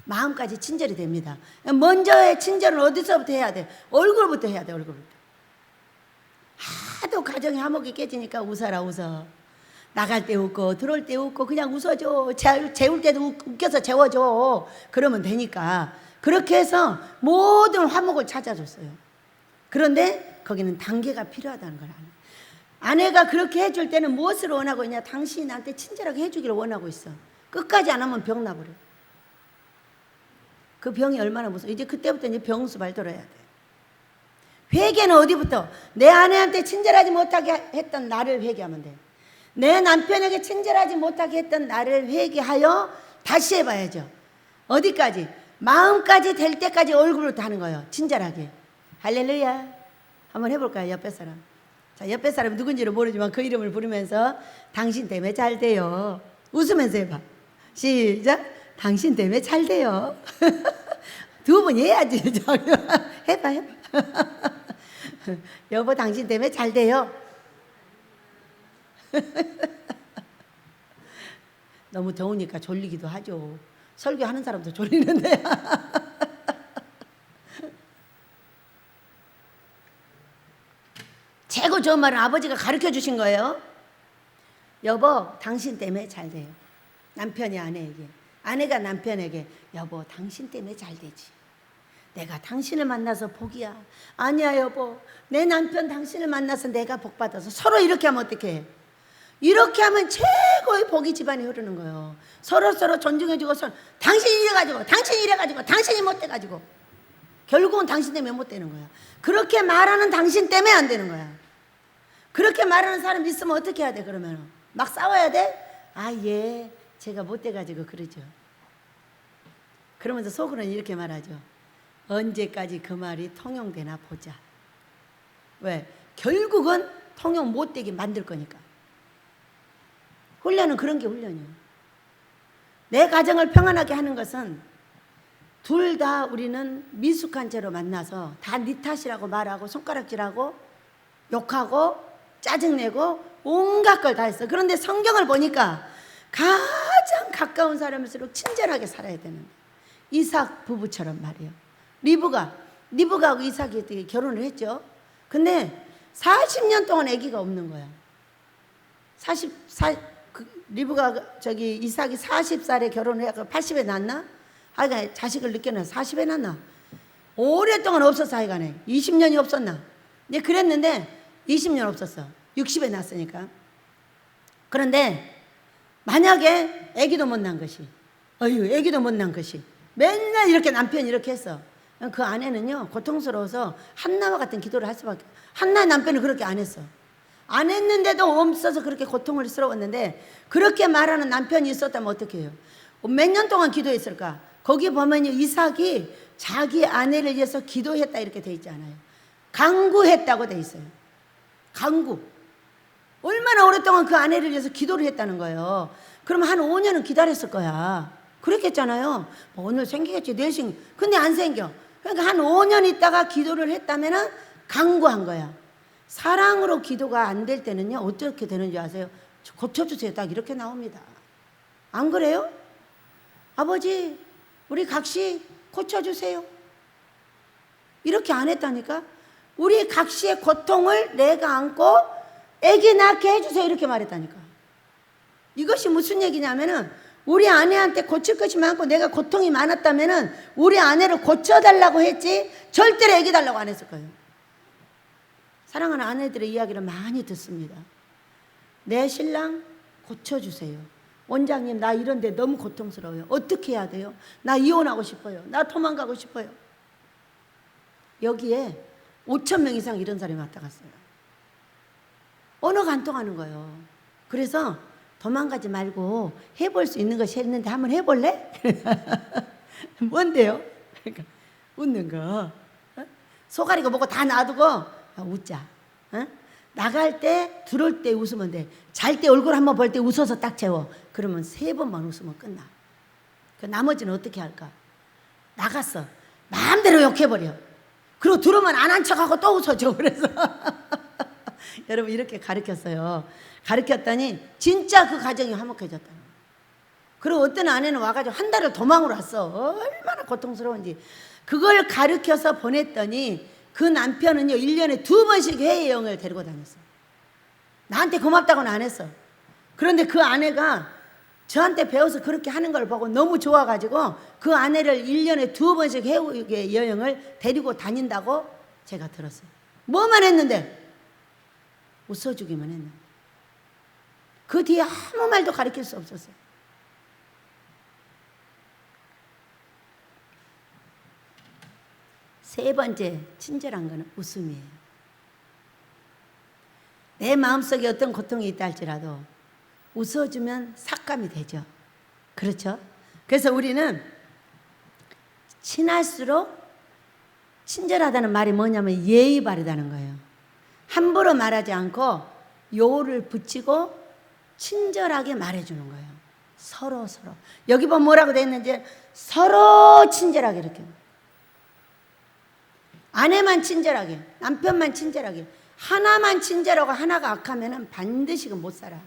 마음까지 친절이 됩니다. 먼저의 친절은 어디서부터 해야 돼? 얼굴부터 해야 돼. 얼굴부터. 하도 가정이 화목이 깨지니까 웃어. 나갈 때 웃고 들어올 때 웃고 그냥 웃어줘. 재울 때도 웃겨서 재워줘. 그러면 되니까. 그렇게 해서 모든 화목을 찾아줬어요. 그런데 거기는 단계가 필요하다는 걸 아는. 아내가 그렇게 해줄 때는 무엇을 원하고 있냐? 당신이 나한테 친절하게 해주기를 원하고 있어. 끝까지 안 하면 병 나버려. 그 병이 얼마나 무서워. 이제 그때부터 이제 병수발 들어야 돼. 회개는 어디부터? 내 아내한테 친절하지 못하게 했던 나를 회개하면 돼. 내 남편에게 친절하지 못하게 했던 나를 회개하여 다시 해봐야죠. 어디까지? 마음까지 될 때까지 얼굴로 하는 거예요. 친절하게. 할렐루야. 한번 해볼까요? 옆에 사람. 자, 옆에 사람이 누군지는 모르지만 그 이름을 부르면서 당신 때문에 잘 돼요. 웃으면서 해봐. 시작. 당신 때문에 잘 돼요. 두 분이 해야지. 해봐. 여보, 당신 때문에 잘 돼요. 너무 더우니까 졸리기도 하죠. 설교하는 사람도 졸리는데. 최고 좋은 말은 아버지가 가르쳐 주신 거예요. 여보, 당신 때문에 잘 돼요. 남편이 아내에게, 아내가 남편에게, 여보, 당신 때문에 잘 되지. 내가 당신을 만나서 복이야. 아니야, 여보. 내 남편 당신을 만나서 내가 복 받아서. 서로 이렇게 하면 어떻게 해? 이렇게 하면 최고의 복이 집안에 흐르는 거예요. 서로 존중해주고, 당신이 이래가지고, 당신이 이래가지고, 당신이 못돼가지고. 결국은 당신 때문에 못 되는 거야. 그렇게 말하는 당신 때문에 안 되는 거야. 그렇게 말하는 사람 있으면 어떻게 해야 돼, 그러면? 막 싸워야 돼? 아, 예. 제가 못 돼가지고 그러죠. 그러면서 속으로는 이렇게 말하죠. 언제까지 그 말이 통용되나 보자. 왜? 결국은 통용 못 되게 만들 거니까. 훈련은 그런 게 훈련이에요. 내 가정을 평안하게 하는 것은 둘 다 우리는 미숙한 채로 만나서 다 네 탓이라고 말하고 손가락질하고 욕하고 짜증내고 온갖 걸 다 했어. 그런데 성경을 보니까 가장 가까운 사람일수록 친절하게 살아야 되는데 이삭 부부처럼 말이에요. 리브가하고 이삭이 결혼을 했죠. 근데 40년 동안 아기가 없는 거야. 리브가 저기 이삭이 40살에 결혼을 해서 80에 낳나? 하여간 자식을 늦게 낳아 40에 낳나? 오랫동안 없었어. 하여간에 20년이 없었나? 이제 그랬는데 20년 없었어. 60에 낳았으니까. 그런데 만약에 아기도 못 낳은 것이, 아기도 못 낳은 것이 맨날 이렇게 남편이 이렇게 했어. 그 아내는요 고통스러워서 한나와 같은 기도를 할 수밖에. 한나의 남편은 그렇게 안 했어. 안 했는데도 없어서 그렇게 고통을 스러웠는데, 그렇게 말하는 남편이 있었다면 어떻게 해요? 몇 년 동안 기도했을까? 거기 보면요 이삭이 자기 아내를 위해서 기도했다 이렇게 돼 있잖아요. 간구했다고 돼 있어요. 간구. 얼마나 오랫동안 그 아내를 위해서 기도를 했다는 거예요. 그럼 한 5년은 기다렸을 거야. 그랬겠잖아요. 뭐 오늘 생기겠지, 내일 생기. 근데 안 생겨. 그러니까 한 5년 있다가 기도를 했다면은 간구한 거야. 사랑으로 기도가 안 될 때는요 어떻게 되는지 아세요? 고쳐주세요. 딱 이렇게 나옵니다. 안 그래요? 아버지, 우리 각시 고쳐주세요. 이렇게 안 했다니까. 우리 각시의 고통을 내가 안고 애기 낳게 해주세요. 이렇게 말했다니까. 이것이 무슨 얘기냐면은, 우리 아내한테 고칠 것이 많고 내가 고통이 많았다면은 우리 아내를 고쳐달라고 했지 절대로 애기 달라고 안 했을 거예요. 사랑하는 아내들의 이야기를 많이 듣습니다. 내 신랑 고쳐주세요. 원장님, 나 이런데 너무 고통스러워요. 어떻게 해야 돼요? 나 이혼하고 싶어요. 나 도망가고 싶어요. 여기에 5,000명 이상 이런 사람이 왔다 갔어요. 언어가 안 통하는 거예요. 그래서 도망가지 말고 해볼 수 있는 것이 했는데 한번 해볼래? 뭔데요? 그러니까 웃는 거. 소가리가 뭐고 다 놔두고 웃자. 나갈 때, 들어올 때 웃으면 돼. 잘 때 얼굴 한번 볼 때 웃어서 딱 재워. 그러면 3번만 웃으면 끝나. 그 나머지는 어떻게 할까? 나갔어. 마음대로 욕해버려. 그리고 들어오면 안 한 척하고 또 웃어줘. 그래서 여러분 이렇게 가르쳤어요. 가르쳤더니 진짜 그 가정이 화목해졌다. 그리고 어떤 아내는 와가지고 한 달을 도망으로 왔어. 얼마나 고통스러운지. 그걸 가르쳐서 보냈더니 그 남편은요 1년에 2번씩 해외여행을 데리고 다녔어요. 나한테 고맙다고는 안 했어. 그런데 그 아내가 저한테 배워서 그렇게 하는 걸 보고 너무 좋아가지고 그 아내를 1년에 2번씩 해외여행을 데리고 다닌다고 제가 들었어요. 뭐만 했는데? 웃어주기만 했는데. 그 뒤에 아무 말도 가르칠 수 없었어요. 세 번째 친절한 거는 웃음이에요. 내 마음속에 어떤 고통이 있다 할지라도 웃어주면 삭감이 되죠. 그렇죠? 그래서 우리는 친할수록 친절하다는 말이 뭐냐면 예의 바르다는 거예요. 함부로 말하지 않고 요를 붙이고 친절하게 말해주는 거예요. 서로. 여기 보면 뭐라고 되어 있는지, 서로 친절하게 이렇게. 아내만 친절하게, 남편만 친절하게. 하나만 친절하고 하나가 악하면 반드시 못 살아.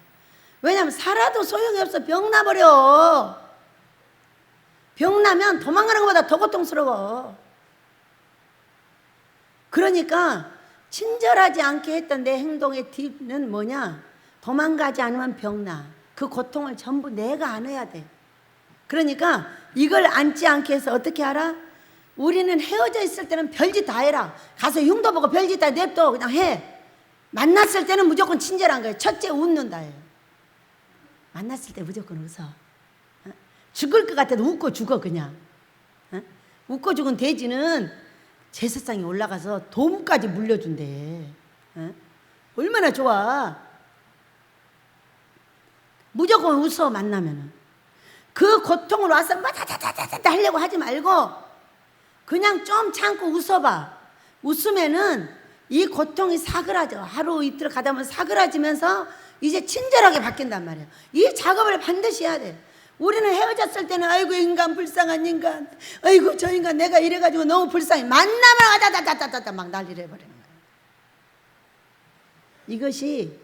왜냐하면 살아도 소용이 없어. 병 나버려. 병 나면 도망가는 것보다 더 고통스러워. 그러니까 친절하지 않게 했던 내 행동의 팁은 뭐냐? 도망가지 않으면 병나. 그 고통을 전부 내가 안아야 돼. 그러니까 이걸 안지 않게 해서 어떻게 알아? 우리는 헤어져 있을 때는 별짓 다 해라. 가서 흉도 보고 별짓 다 냅둬. 그냥 해. 만났을 때는 무조건 친절한 거예요. 첫째 웃는다예요. 만났을 때 무조건 웃어. 죽을 것 같아도 웃고 죽어 그냥. 웃고 죽은 돼지는 제사상에 올라가서 돔까지 물려준대. 얼마나 좋아. 무조건 웃어. 만나면은 그 고통을 와서 마다다다다다 하려고 하지 말고 그냥 좀 참고 웃어봐. 웃으면은 이 고통이 사그라져. 하루 이틀 가다 보면 사그라지면서 이제 친절하게 바뀐단 말이에요. 이 작업을 반드시 해야 돼. 우리는 헤어졌을 때는 아이고 인간, 불쌍한 인간, 아이고 저 인간 내가 이래가지고 너무 불쌍해. 만나면 아다다다다다 막 난리를 해버리는 거예요. 이것이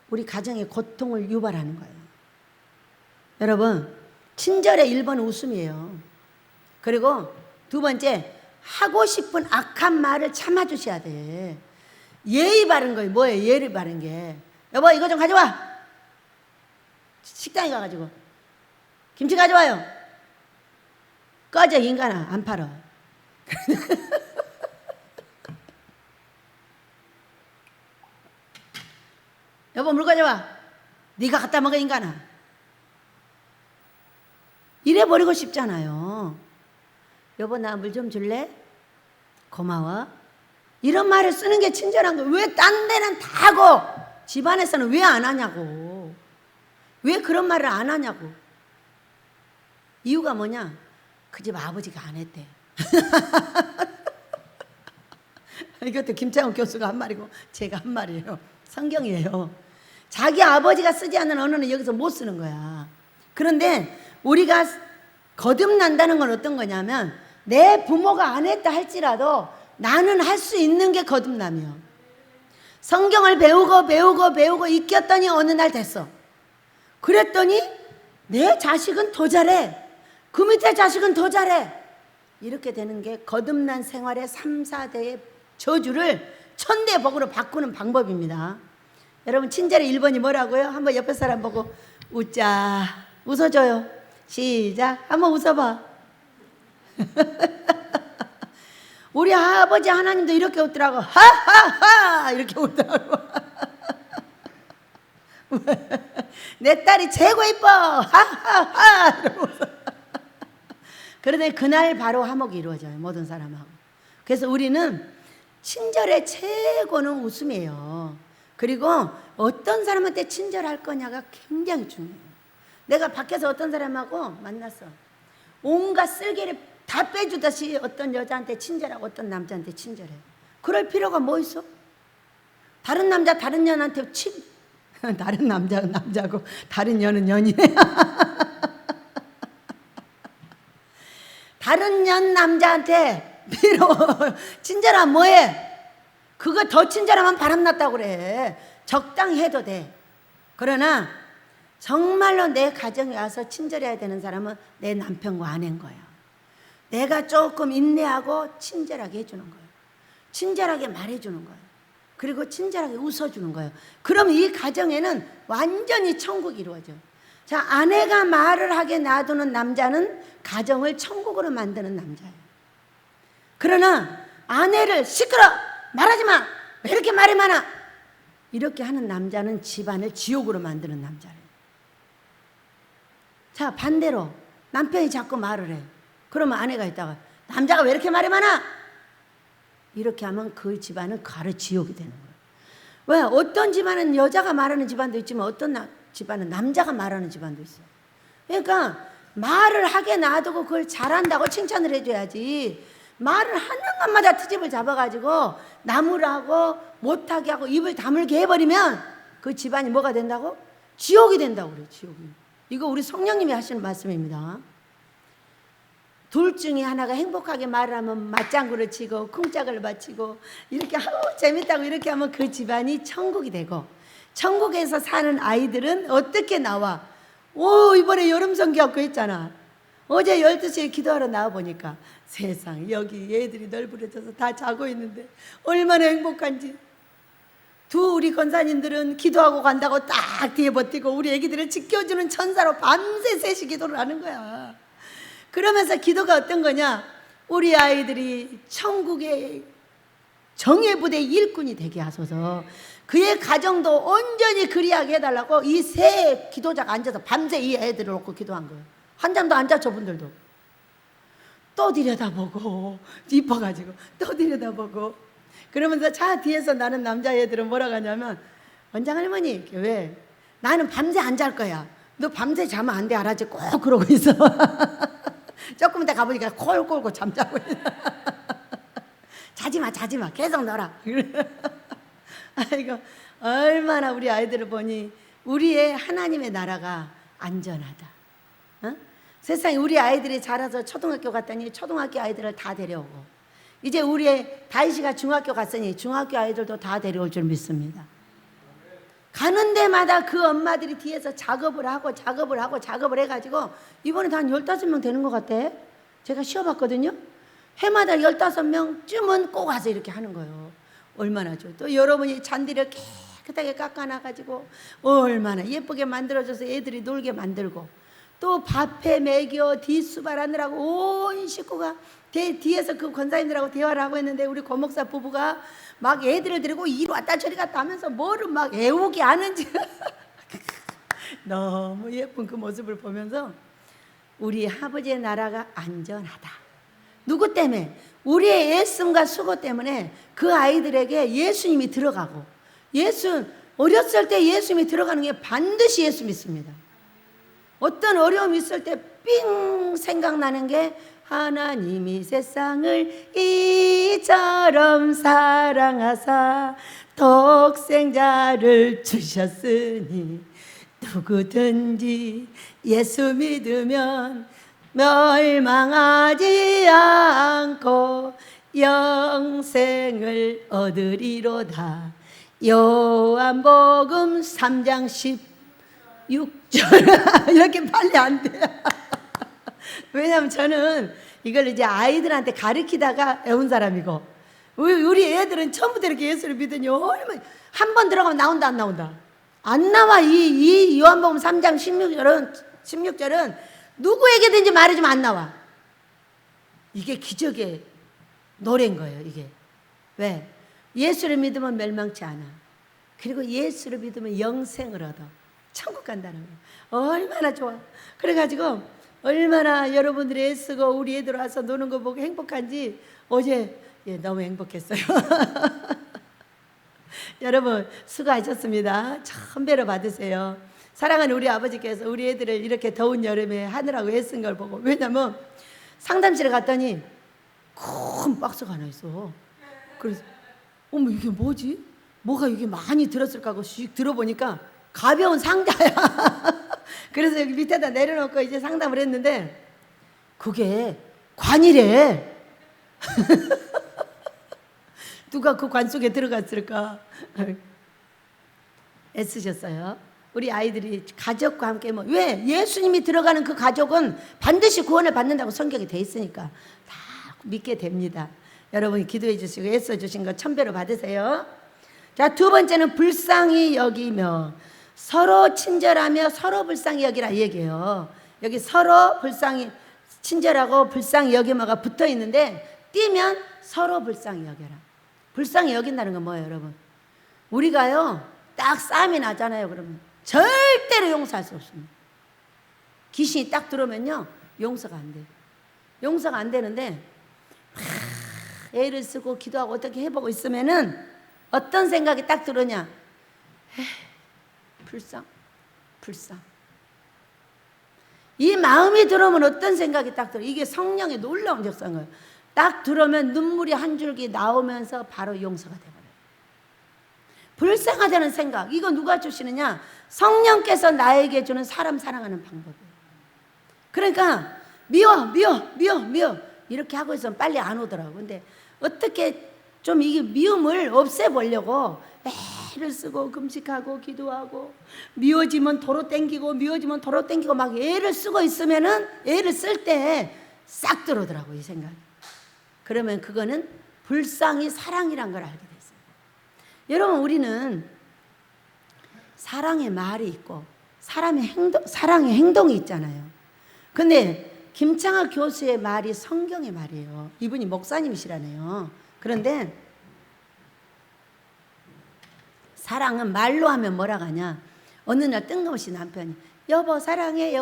우리 가정의 고통을 유발하는 거예요. 여러분, 친절의 1번은 웃음이에요. 그리고 2번째, 하고 싶은 악한 말을 참아주셔야 돼. 예의 바른 거예요. 뭐예요? 예의 바른 게. 여보 이거 좀 가져와. 식당에 가가지고 김치 가져와요. 꺼져 인간아, 안 팔아. 여보 물 가져와. 네가 갖다 먹어 인간아. 이래 버리고 싶잖아요. 여보 나 물 좀 줄래? 고마워. 이런 말을 쓰는 게 친절한 거예요. 왜 딴 데는 다 하고 집안에서는 왜 안 하냐고. 왜 그런 말을 안 하냐고. 이유가 뭐냐? 그 집 아버지가 안 했대. 이것도 김창훈 교수가 한 말이고 제가 한 말이에요. 성경이에요. 자기 아버지가 쓰지 않는 언어는 여기서 못 쓰는 거야. 그런데 우리가 거듭난다는 건 어떤 거냐면 내 부모가 안 했다 할지라도 나는 할 수 있는 게 거듭남이요. 성경을 배우고 익혔더니 어느 날 됐어. 그랬더니 내 자식은 더 잘해. 그 밑에 자식은 더 잘해. 이렇게 되는 게 거듭난 생활의 3, 4대의 저주를 천대의 복으로 바꾸는 방법입니다. 여러분 친절의 1번이 뭐라고요? 한번 옆에 사람 보고 웃자. 웃어줘요. 시작. 한번 웃어봐. 우리 아버지 하나님도 이렇게 웃더라고. 하하하 이렇게 웃더라고. 내 딸이 최고 이뻐. 하하하 이러고 웃어. 그런데 그날 바로 화목이 이루어져요. 모든 사람하고. 그래서 우리는 친절의 최고는 웃음이에요. 그리고 어떤 사람한테 친절할 거냐가 굉장히 중요해요. 내가 밖에서 어떤 사람하고 만났어. 온갖 쓸개를 다 빼주듯이 어떤 여자한테 친절하고 어떤 남자한테 친절해. 그럴 필요가 뭐 있어? 다른 남자 다른 년한테 다른 남자는 남자고 다른 년은 년이네. 다른 년 남자한테 비로 친절하면 뭐해? 그거 더 친절하면 바람났다고 그래. 적당히 해도 돼. 그러나 정말로 내 가정에 와서 친절해야 되는 사람은 내 남편과 아내인 거야. 내가 조금 인내하고 친절하게 해주는 거예요. 친절하게 말해주는 거예요. 그리고 친절하게 웃어주는 거예요. 그럼 이 가정에는 완전히 천국이 이루어져. 자, 아내가 말을 하게 놔두는 남자는 가정을 천국으로 만드는 남자예요. 그러나 아내를 시끄러! 말하지 마! 왜 이렇게 말이 많아? 이렇게 하는 남자는 집안을 지옥으로 만드는 남자예요. 자, 반대로 남편이 자꾸 말을 해. 그러면 아내가 있다가 남자가 왜 이렇게 말이 많아? 이렇게 하면 그 집안은 가르 지옥이 되는 거예요. 왜? 어떤 집안은 여자가 말하는 집안도 있지만 어떤 집안은 남자가 말하는 집안도 있어요. 그러니까 말을 하게 놔두고 그걸 잘한다고 칭찬을 해줘야지. 말을 하는 것마다 트집을 잡아가지고 나무라고 못하게 하고 입을 다물게 해버리면 그 집안이 뭐가 된다고? 지옥이 된다고 그래요. 지옥이. 이거 우리 성령님이 하시는 말씀입니다. 둘 중에 하나가 행복하게 말을 하면 맞장구를 치고 쿵짝을 바치고 이렇게 하고 재밌다고 이렇게 하면 그 집안이 천국이 되고, 천국에서 사는 아이들은 어떻게 나와? 오, 이번에 여름 성경학교 했잖아. 어제 12시에 기도하러 나와보니까 세상 여기 애들이 널브러져서 다 자고 있는데 얼마나 행복한지. 우리 권사님들은 기도하고 간다고 딱 뒤에 버티고 우리 애기들을 지켜주는 천사로 밤새 3시 기도를 하는 거야. 그러면서 기도가 어떤 거냐? 우리 아이들이 천국의 정예부대 일꾼이 되게 하소서. 그의 가정도 온전히 그리하게 해달라고 이 세 기도자가 앉아서 밤새 이 애들을 놓고 기도한 거예요. 한 잠도 안 자, 저분들도. 또 들여다보고 이뻐가지고 또 들여다보고 그러면서 차 뒤에서 나는 남자애들은 뭐라고 하냐면, 원장 할머니 왜? 나는 밤새 안 잘 거야. 너 밤새 자면 안 돼 알았지? 꼭 그러고 있어. 조금 이따 가보니까 콜 꼴고 잠자고 있어. 자지마 계속 놀아. 아이고, 얼마나 우리 아이들을 보니 우리의 하나님의 나라가 안전하다. 어? 세상에 우리 아이들이 자라서 초등학교 갔더니 초등학교 아이들을 다 데려오고, 이제 우리의 다이씨가 중학교 갔으니 중학교 아이들도 다 데려올 줄 믿습니다. 가는 데마다 그 엄마들이 뒤에서 작업을 하고 해가지고 이번에도 한 15명 되는 것 같아. 제가 쉬어봤거든요. 해마다 15명쯤은 꼭 와서 이렇게 하는 거예요. 얼마나 좋아요. 또 여러분이 잔디를 깨끗하게 깎아놔가지고 얼마나 예쁘게 만들어줘서 애들이 놀게 만들고, 또 밥해 먹여 뒷수발하느라고 온 식구가 뒤에서 그 권사님들하고 대화를 하고 있는데, 우리 고목사 부부가 막 애들을 데리고 이리 왔다 저리 갔다 하면서 뭐를 막 애우게 하는지 너무 예쁜 그 모습을 보면서 우리 아버지의 나라가 안전하다. 누구 때문에? 우리의 애씀과 수고 때문에 그 아이들에게 예수님이 들어가고, 어렸을 때 예수님이 들어가는 게 반드시 예수 믿습니다. 어떤 어려움이 있을 때 삥 생각나는 게, 하나님이 세상을 이처럼 사랑하사 독생자를 주셨으니 누구든지 예수 믿으면 멸망하지 않고 영생을 얻으리로다. 요한복음 3장 16절 이렇게 빨리 안 돼요. 왜냐하면 저는 이걸 이제 아이들한테 가르치다가 애운 사람이고, 우리 애들은 처음부터 이렇게 예수를 믿으니 얼마나 한 번 들어가면 나온다 안 나온다? 안 나와. 이 요한복음 3장 16절은 누구에게든지 말해주면 안 나와. 이게 기적의 노래인 거예요. 이게 왜? 예수를 믿으면 멸망치 않아. 그리고 예수를 믿으면 영생을 얻어. 천국 간다는 거예요. 얼마나 좋아. 그래가지고 얼마나 여러분들이 애쓰고 우리 애들 와서 노는 거 보고 행복한지 어제 너무 행복했어요. 여러분 수고하셨습니다. 천배로 받으세요. 사랑하는 우리 아버지께서 우리 애들을 이렇게 더운 여름에 하느라고 애쓴 걸 보고, 왜냐면 상담실에 갔더니 큰 박스가 하나 있어. 그래서 어머 이게 뭐지? 뭐가 이게 많이 들었을까 하고 씩 들어보니까 가벼운 상자야. 그래서 여기 밑에다 내려놓고 이제 상담을 했는데 그게 관이래. 누가 그 관 속에 들어갔을까? 애쓰셨어요. 우리 아이들이 가족과 함께 왜? 예수님이 들어가는 그 가족은 반드시 구원을 받는다고 성경에 돼 있으니까 다 믿게 됩니다. 여러분이 기도해 주시고 애써 주신 거 천배로 받으세요. 자, 두 번째는 불쌍히 여기며, 서로 친절하며 서로 불쌍히 여기라 이 얘기예요. 여기 서로 불쌍히 친절하고 불쌍히 여기며가 붙어 있는데 띄면 서로 불쌍히 여겨라. 불쌍히 여긴다는 건 뭐예요, 여러분? 우리가요 딱 싸움이 나잖아요. 그러면 절대로 용서할 수 없습니다. 귀신이 딱 들어오면요 용서가 안 돼요. 용서가 안 되는데 애를 쓰고 기도하고 어떻게 해보고 있으면은 어떤 생각이 딱 들으냐? 불쌍. 이 마음이 들어오면 어떤 생각이 딱 들어? 이게 성령의 놀라운 역사인 거예요. 딱 들어오면 눈물이 한 줄기 나오면서 바로 용서가 돼버려요. 불쌍하다는 생각, 이거 누가 주시느냐? 성령께서 나에게 주는 사람 사랑하는 방법이에요. 그러니까 미워 이렇게 하고 있으면 빨리 안 오더라고. 근데 어떻게 좀 이게 미움을 없애보려고 애를 쓰고 금식하고 기도하고, 미워지면 도로 땡기고 막 애를 쓰고 있으면은 애를 쓸 때 싹 들어오더라고 이 생각이. 그러면 그거는 불쌍히 사랑이란 걸 알게 됐어요. 여러분, 우리는 사랑의 말이 있고 사랑의 행동이 있잖아요. 근데 김창학 교수의 말이 성경의 말이에요. 이분이 목사님이시라네요. 그런데 사랑은 말로 하면 뭐라고 하냐? 어느 날 뜬금없이 남편이 여보 사랑해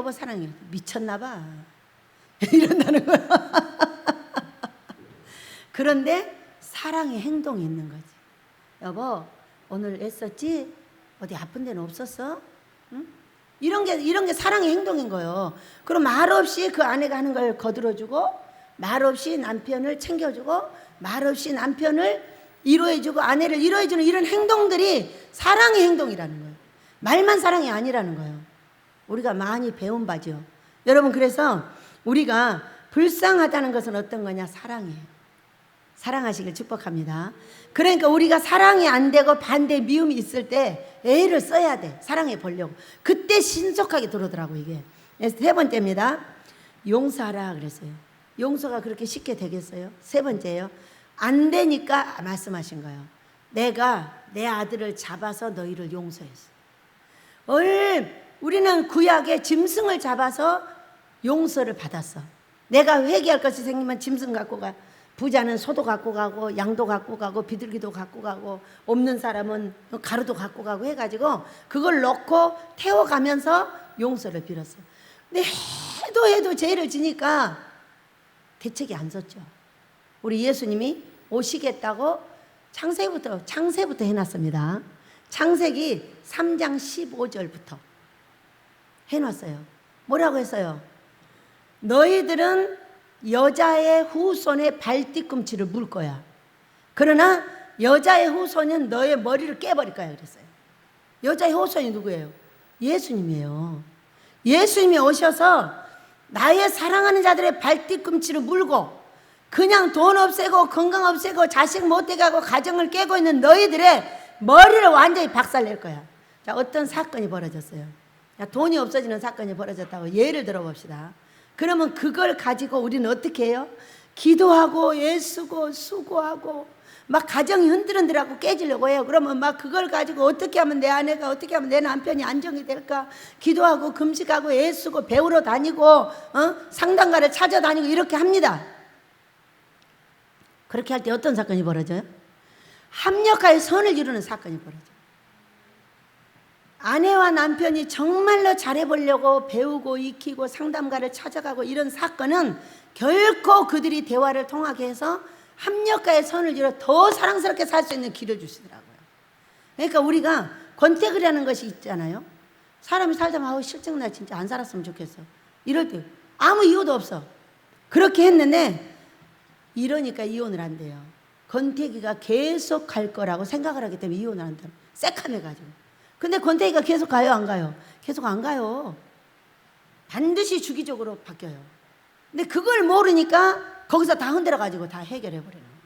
미쳤나 봐. 이런다는 거야. 그런데 사랑의 행동이 있는 거지. 여보 오늘 애썼지? 어디 아픈 데는 없었어? 응? 이런 게 사랑의 행동인 거예요. 그럼 말 없이 그 아내가 하는 걸 거들어주고, 말 없이 남편을 챙겨주고, 말 없이 남편을 위로해주고 아내를 위로해주는 이런 행동들이 사랑의 행동이라는 거예요. 말만 사랑이 아니라는 거예요. 우리가 많이 배운 바죠. 여러분, 그래서 우리가 불쌍하다는 것은 어떤 거냐? 사랑이에요. 사랑하시길 축복합니다. 그러니까 우리가 사랑이 안 되고 반대 미움이 있을 때 애를 써야 돼. 사랑해 보려고. 그때 신속하게 들어오더라고 이게. 세 번째입니다. 용서하라 그랬어요. 용서가 그렇게 쉽게 되겠어요? 세 번째예요. 안 되니까 말씀하신 거예요. 내가 내 아들을 잡아서 너희를 용서했어. 우리는 구약에 짐승을 잡아서 용서를 받았어. 내가 회개할 것이 생기면 짐승 갖고 가. 부자는 소도 갖고 가고 양도 갖고 가고 비둘기도 갖고 가고 없는 사람은 가루도 갖고 가고 해가지고 그걸 넣고 태워가면서 용서를 빌었어. 근데 해도 죄를 지니까 대책이 안 섰죠. 우리 예수님이 오시겠다고 창세부터 해놨습니다. 창세기 3장 15절부터 해놨어요. 뭐라고 했어요? 너희들은 여자의 후손의 발뒤꿈치를 물 거야. 그러나 여자의 후손은 너의 머리를 깨버릴 거야 그랬어요. 여자의 후손이 누구예요? 예수님이에요. 예수님이 오셔서 나의 사랑하는 자들의 발뒤꿈치를 물고 그냥 돈 없애고 건강 없애고 자식 못되게 하고 가정을 깨고 있는 너희들의 머리를 완전히 박살낼 거야. 자, 어떤 사건이 벌어졌어요. 자, 돈이 없어지는 사건이 벌어졌다고 예를 들어봅시다. 그러면 그걸 가지고 우리는 어떻게 해요? 기도하고 애쓰고 수고하고 막 가정이 흔들흔들하고 깨지려고 해요. 그러면 막 그걸 가지고 어떻게 하면 내 아내가 어떻게 하면 내 남편이 안정이 될까? 기도하고 금식하고 애쓰고 배우러 다니고 상담가를 찾아다니고 이렇게 합니다. 그렇게 할 때 어떤 사건이 벌어져요? 합력하여 선을 이루는 사건이 벌어져요. 아내와 남편이 정말로 잘해보려고 배우고 익히고 상담가를 찾아가고 이런 사건은 결코 그들이 대화를 통하게 해서 합력가의 선을 이루어 더 사랑스럽게 살 수 있는 길을 주시더라고요. 그러니까 우리가 권태기라는 것이 있잖아요. 사람이 살다 실증나 진짜 안 살았으면 좋겠어. 이럴 때 아무 이유도 없어. 그렇게 했는데 이러니까 이혼을 한대요. 권태기가 계속 갈 거라고 생각을 하기 때문에 이혼을 한다. 새카매가지고. 근데 권태기가 계속 가요, 안 가요? 계속 안 가요. 반드시 주기적으로 바뀌어요. 근데 그걸 모르니까 거기서 다 흔들어가지고 다 해결해버리는 거예요.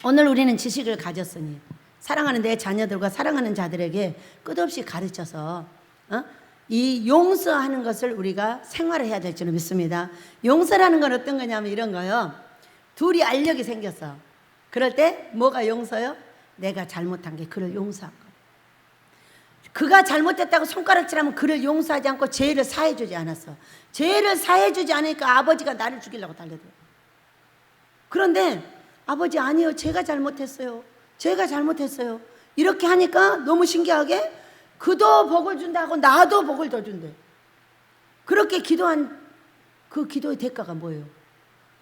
오늘 우리는 지식을 가졌으니 사랑하는 내 자녀들과 사랑하는 자들에게 끝없이 가르쳐서 이 용서하는 것을 우리가 생활을 해야 될 줄 믿습니다. 용서라는 건 어떤 거냐면 이런 거요. 둘이 알력이 생겼어. 그럴 때 뭐가 용서요? 내가 잘못한 게 그를 용서한 거. 그가 잘못했다고 손가락질하면 그를 용서하지 않고 죄를 사해주지 않았어. 죄를 사해주지 않으니까 아버지가 나를 죽이려고 달려들어. 그런데 아버지 아니요, 제가 잘못했어요. 제가 잘못했어요. 이렇게 하니까 너무 신기하게 그도 복을 준다고 나도 복을 더 준대. 그렇게 기도한 그 기도의 대가가 뭐예요?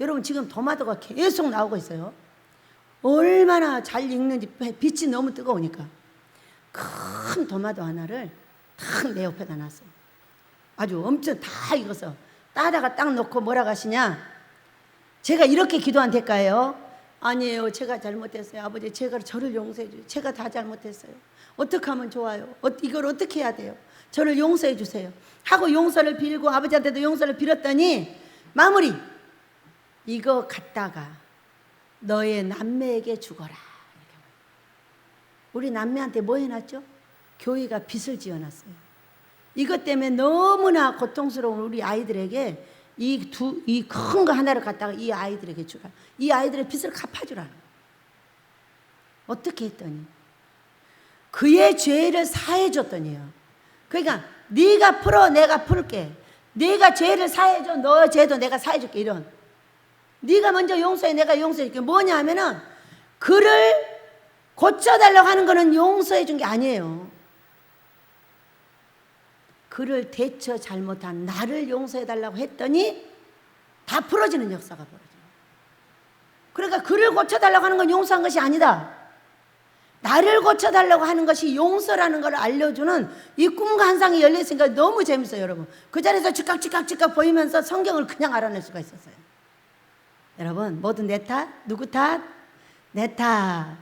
여러분 지금 토마토가 계속 나오고 있어요. 얼마나 잘 익는지 빛이 너무 뜨거우니까 큰 토마토 하나를 탁 내 옆에다 놨어요. 아주 엄청 다 익어서 따다가 딱 놓고 뭐라고 하시냐? 제가 이렇게 기도한 대가예요. 아니에요, 제가 잘못했어요. 아버지 제가 저를 용서해 주세요. 제가 다 잘못했어요. 어떻게 하면 좋아요? 이걸 어떻게 해야 돼요? 저를 용서해 주세요 하고 용서를 빌고 아버지한테도 용서를 빌었더니 마무리, 이거 갖다가 너의 남매에게 주거라. 우리 남매한테 뭐 해놨죠? 교회가 빚을 지어놨어요. 이것 때문에 너무나 고통스러운 우리 아이들에게 이 큰 거 하나를 갖다가 이 아이들에게 주라. 이 아이들의 빚을 갚아주라. 어떻게 했더니 그의 죄를 사해줬더니요. 그러니까 네가 풀어, 내가 풀게. 네가 죄를 사해줘, 너 죄도 내가 사해줄게. 이런. 네가 먼저 용서해, 내가 용서해줄게. 뭐냐 하면은 그를 고쳐달라고 하는 거는 용서해 준 게 아니에요. 그를 대처 잘못한 나를 용서해달라고 했더니 다 풀어지는 역사가 벌어져요. 그러니까 그를 고쳐달라고 하는 건 용서한 것이 아니다. 나를 고쳐달라고 하는 것이 용서라는 걸 알려주는 이 꿈과 환상이 열려있으니까 너무 재밌어요, 여러분. 그 자리에서 즉각 보이면서 성경을 그냥 알아낼 수가 있었어요. 여러분, 모두 내 탓? 누구 탓? 내 탓.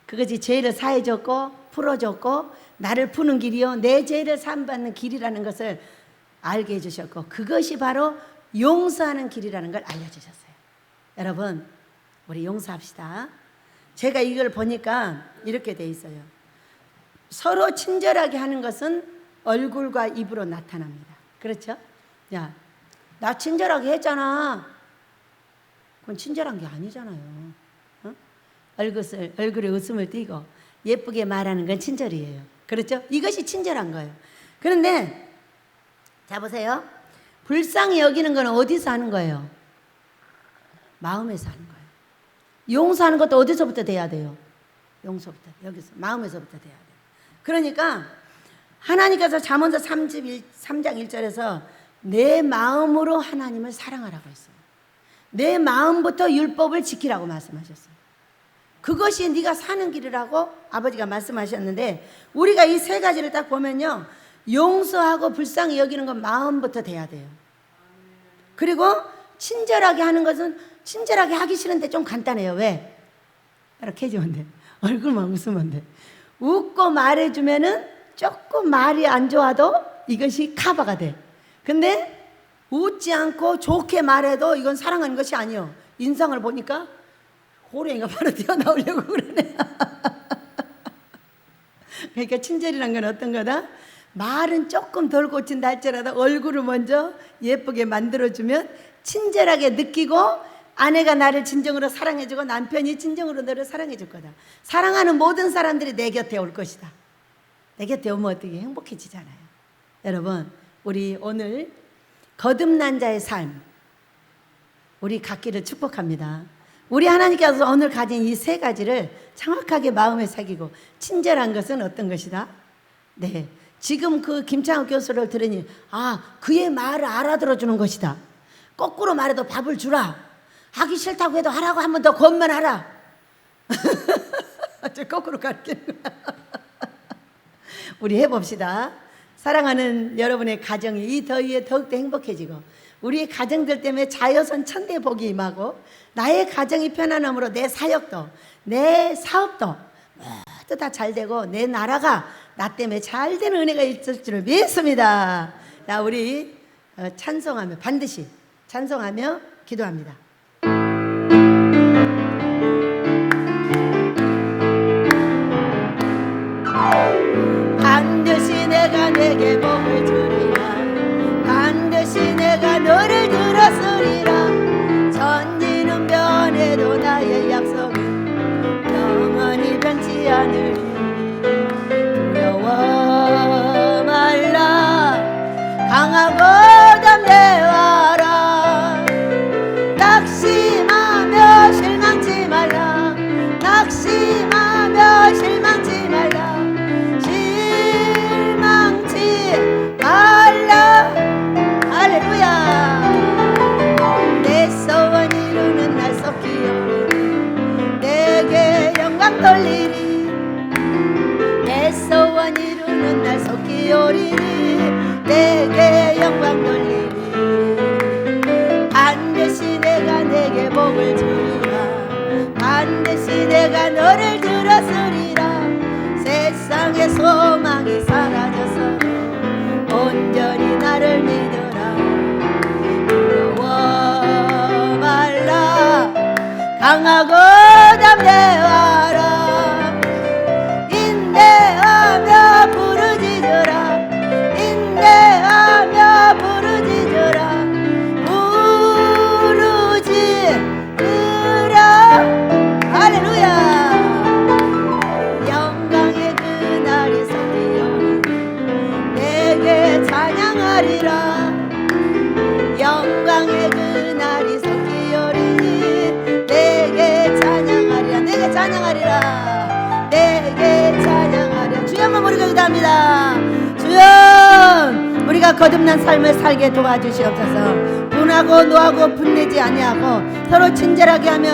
그것이 죄를 사해줬고 풀어줬고 나를 푸는 길이요, 내 죄를 사함받는 길이라는 것을 알게 해주셨고, 그것이 바로 용서하는 길이라는 걸 알려주셨어요. 여러분, 우리 용서합시다. 제가 이걸 보니까 이렇게 돼 있어요. 서로 친절하게 하는 것은 얼굴과 입으로 나타납니다. 그렇죠? 야, 나 친절하게 했잖아. 그건 친절한 게 아니잖아요. 어? 얼굴에 웃음을 띠고 예쁘게 말하는 건 친절이에요. 그렇죠? 이것이 친절한 거예요. 그런데 자 보세요. 불쌍히 여기는 건 어디서 하는 거예요? 마음에서 하는 거예요. 용서하는 것도 어디서부터 돼야 돼요? 용서부터. 여기서 마음에서부터 돼야 돼요. 그러니까 하나님께서 잠언서 3장 1절에서 내 마음으로 하나님을 사랑하라고 했어요. 내 마음부터 율법을 지키라고 말씀하셨어요. 그것이 네가 사는 길이라고 아버지가 말씀하셨는데, 우리가 이 세 가지를 딱 보면요, 용서하고 불쌍히 여기는 건 마음부터 돼야 돼요. 그리고 친절하게 하는 것은 친절하게 하기 싫은데 좀 간단해요. 왜? 이렇게 해주면 돼. 얼굴만 웃으면 돼. 웃고 말해주면은 조금 말이 안 좋아도 이것이 커버가 돼. 근데 웃지 않고 좋게 말해도 이건 사랑하는 것이 아니에요. 인상을 보니까 호랭이가 바로 튀어나오려고 그러네. 그러니까 친절이란 건 어떤 거다? 말은 조금 덜 고친다 할지라도 얼굴을 먼저 예쁘게 만들어주면 친절하게 느끼고, 아내가 나를 진정으로 사랑해주고 남편이 진정으로 너를 사랑해줄 거다. 사랑하는 모든 사람들이 내 곁에 올 것이다. 내 곁에 오면 어떻게 행복해지잖아요. 여러분, 우리 오늘 거듭난 자의 삶 우리 갖기를 축복합니다. 우리 하나님께서 오늘 가진 이 세 가지를 정확하게 마음에 새기고, 친절한 것은 어떤 것이다? 네, 지금 그 김창욱 교수를 들으니 그의 말을 알아들어주는 것이다. 거꾸로 말해도 밥을 주라. 하기 싫다고 해도 하라고 한 번 더 권면하라. 저 거꾸로 가르치는 거야. 우리 해봅시다. 사랑하는 여러분의 가정이 이 더위에 더욱더 행복해지고, 우리의 가정들 때문에 자여선 천대 복이 임하고, 나의 가정이 편안함으로 내 사역도 내 사업도 모두 다 잘 되고, 내 나라가 나 때문에 잘 되는 은혜가 있을 줄을 믿습니다. 자, 우리 찬송하며, 반드시 찬송하며 기도합니다. 반드시 내가 내게 복을 주리라. 반드시 내가 너를 들었으리라. 천지는 변해도 나의 약속은 영원히 변치 않으리. 두려워 말라. 강하고 담대하라. 낙심하며 실망치 말라. 낙심하며 실망치 말라. 할렐루야. 내 소원 이루는 날 속기오리. 내게 영광 돌리리. 내 소원 이루는 날 속기오리. 내게 영광 돌리리. 반드시 내가 내게 복을 주리라. 반드시 내가 너를 들었으리라. 세상의 소망이 사라져서 온전히 나를 믿으라. 두려워 말라. 강하고 담대하라. 인내하며 부르짖으라. 인내하며 부르짖으라. 부르짖으라. 할렐루야. 영광의 그날이 속이오니 내게 찬양하리라. 영광의 그날이 속기오리니 내게 찬양하리라. 내게 찬양하리라. 내게 찬양하리라. 주여 한번 부르고 기도합니다. 주여, 우리가 거듭난 삶을 살게 도와주시옵소서. 분하고 노하고 분내지 아니하고 서로 친절하게 하며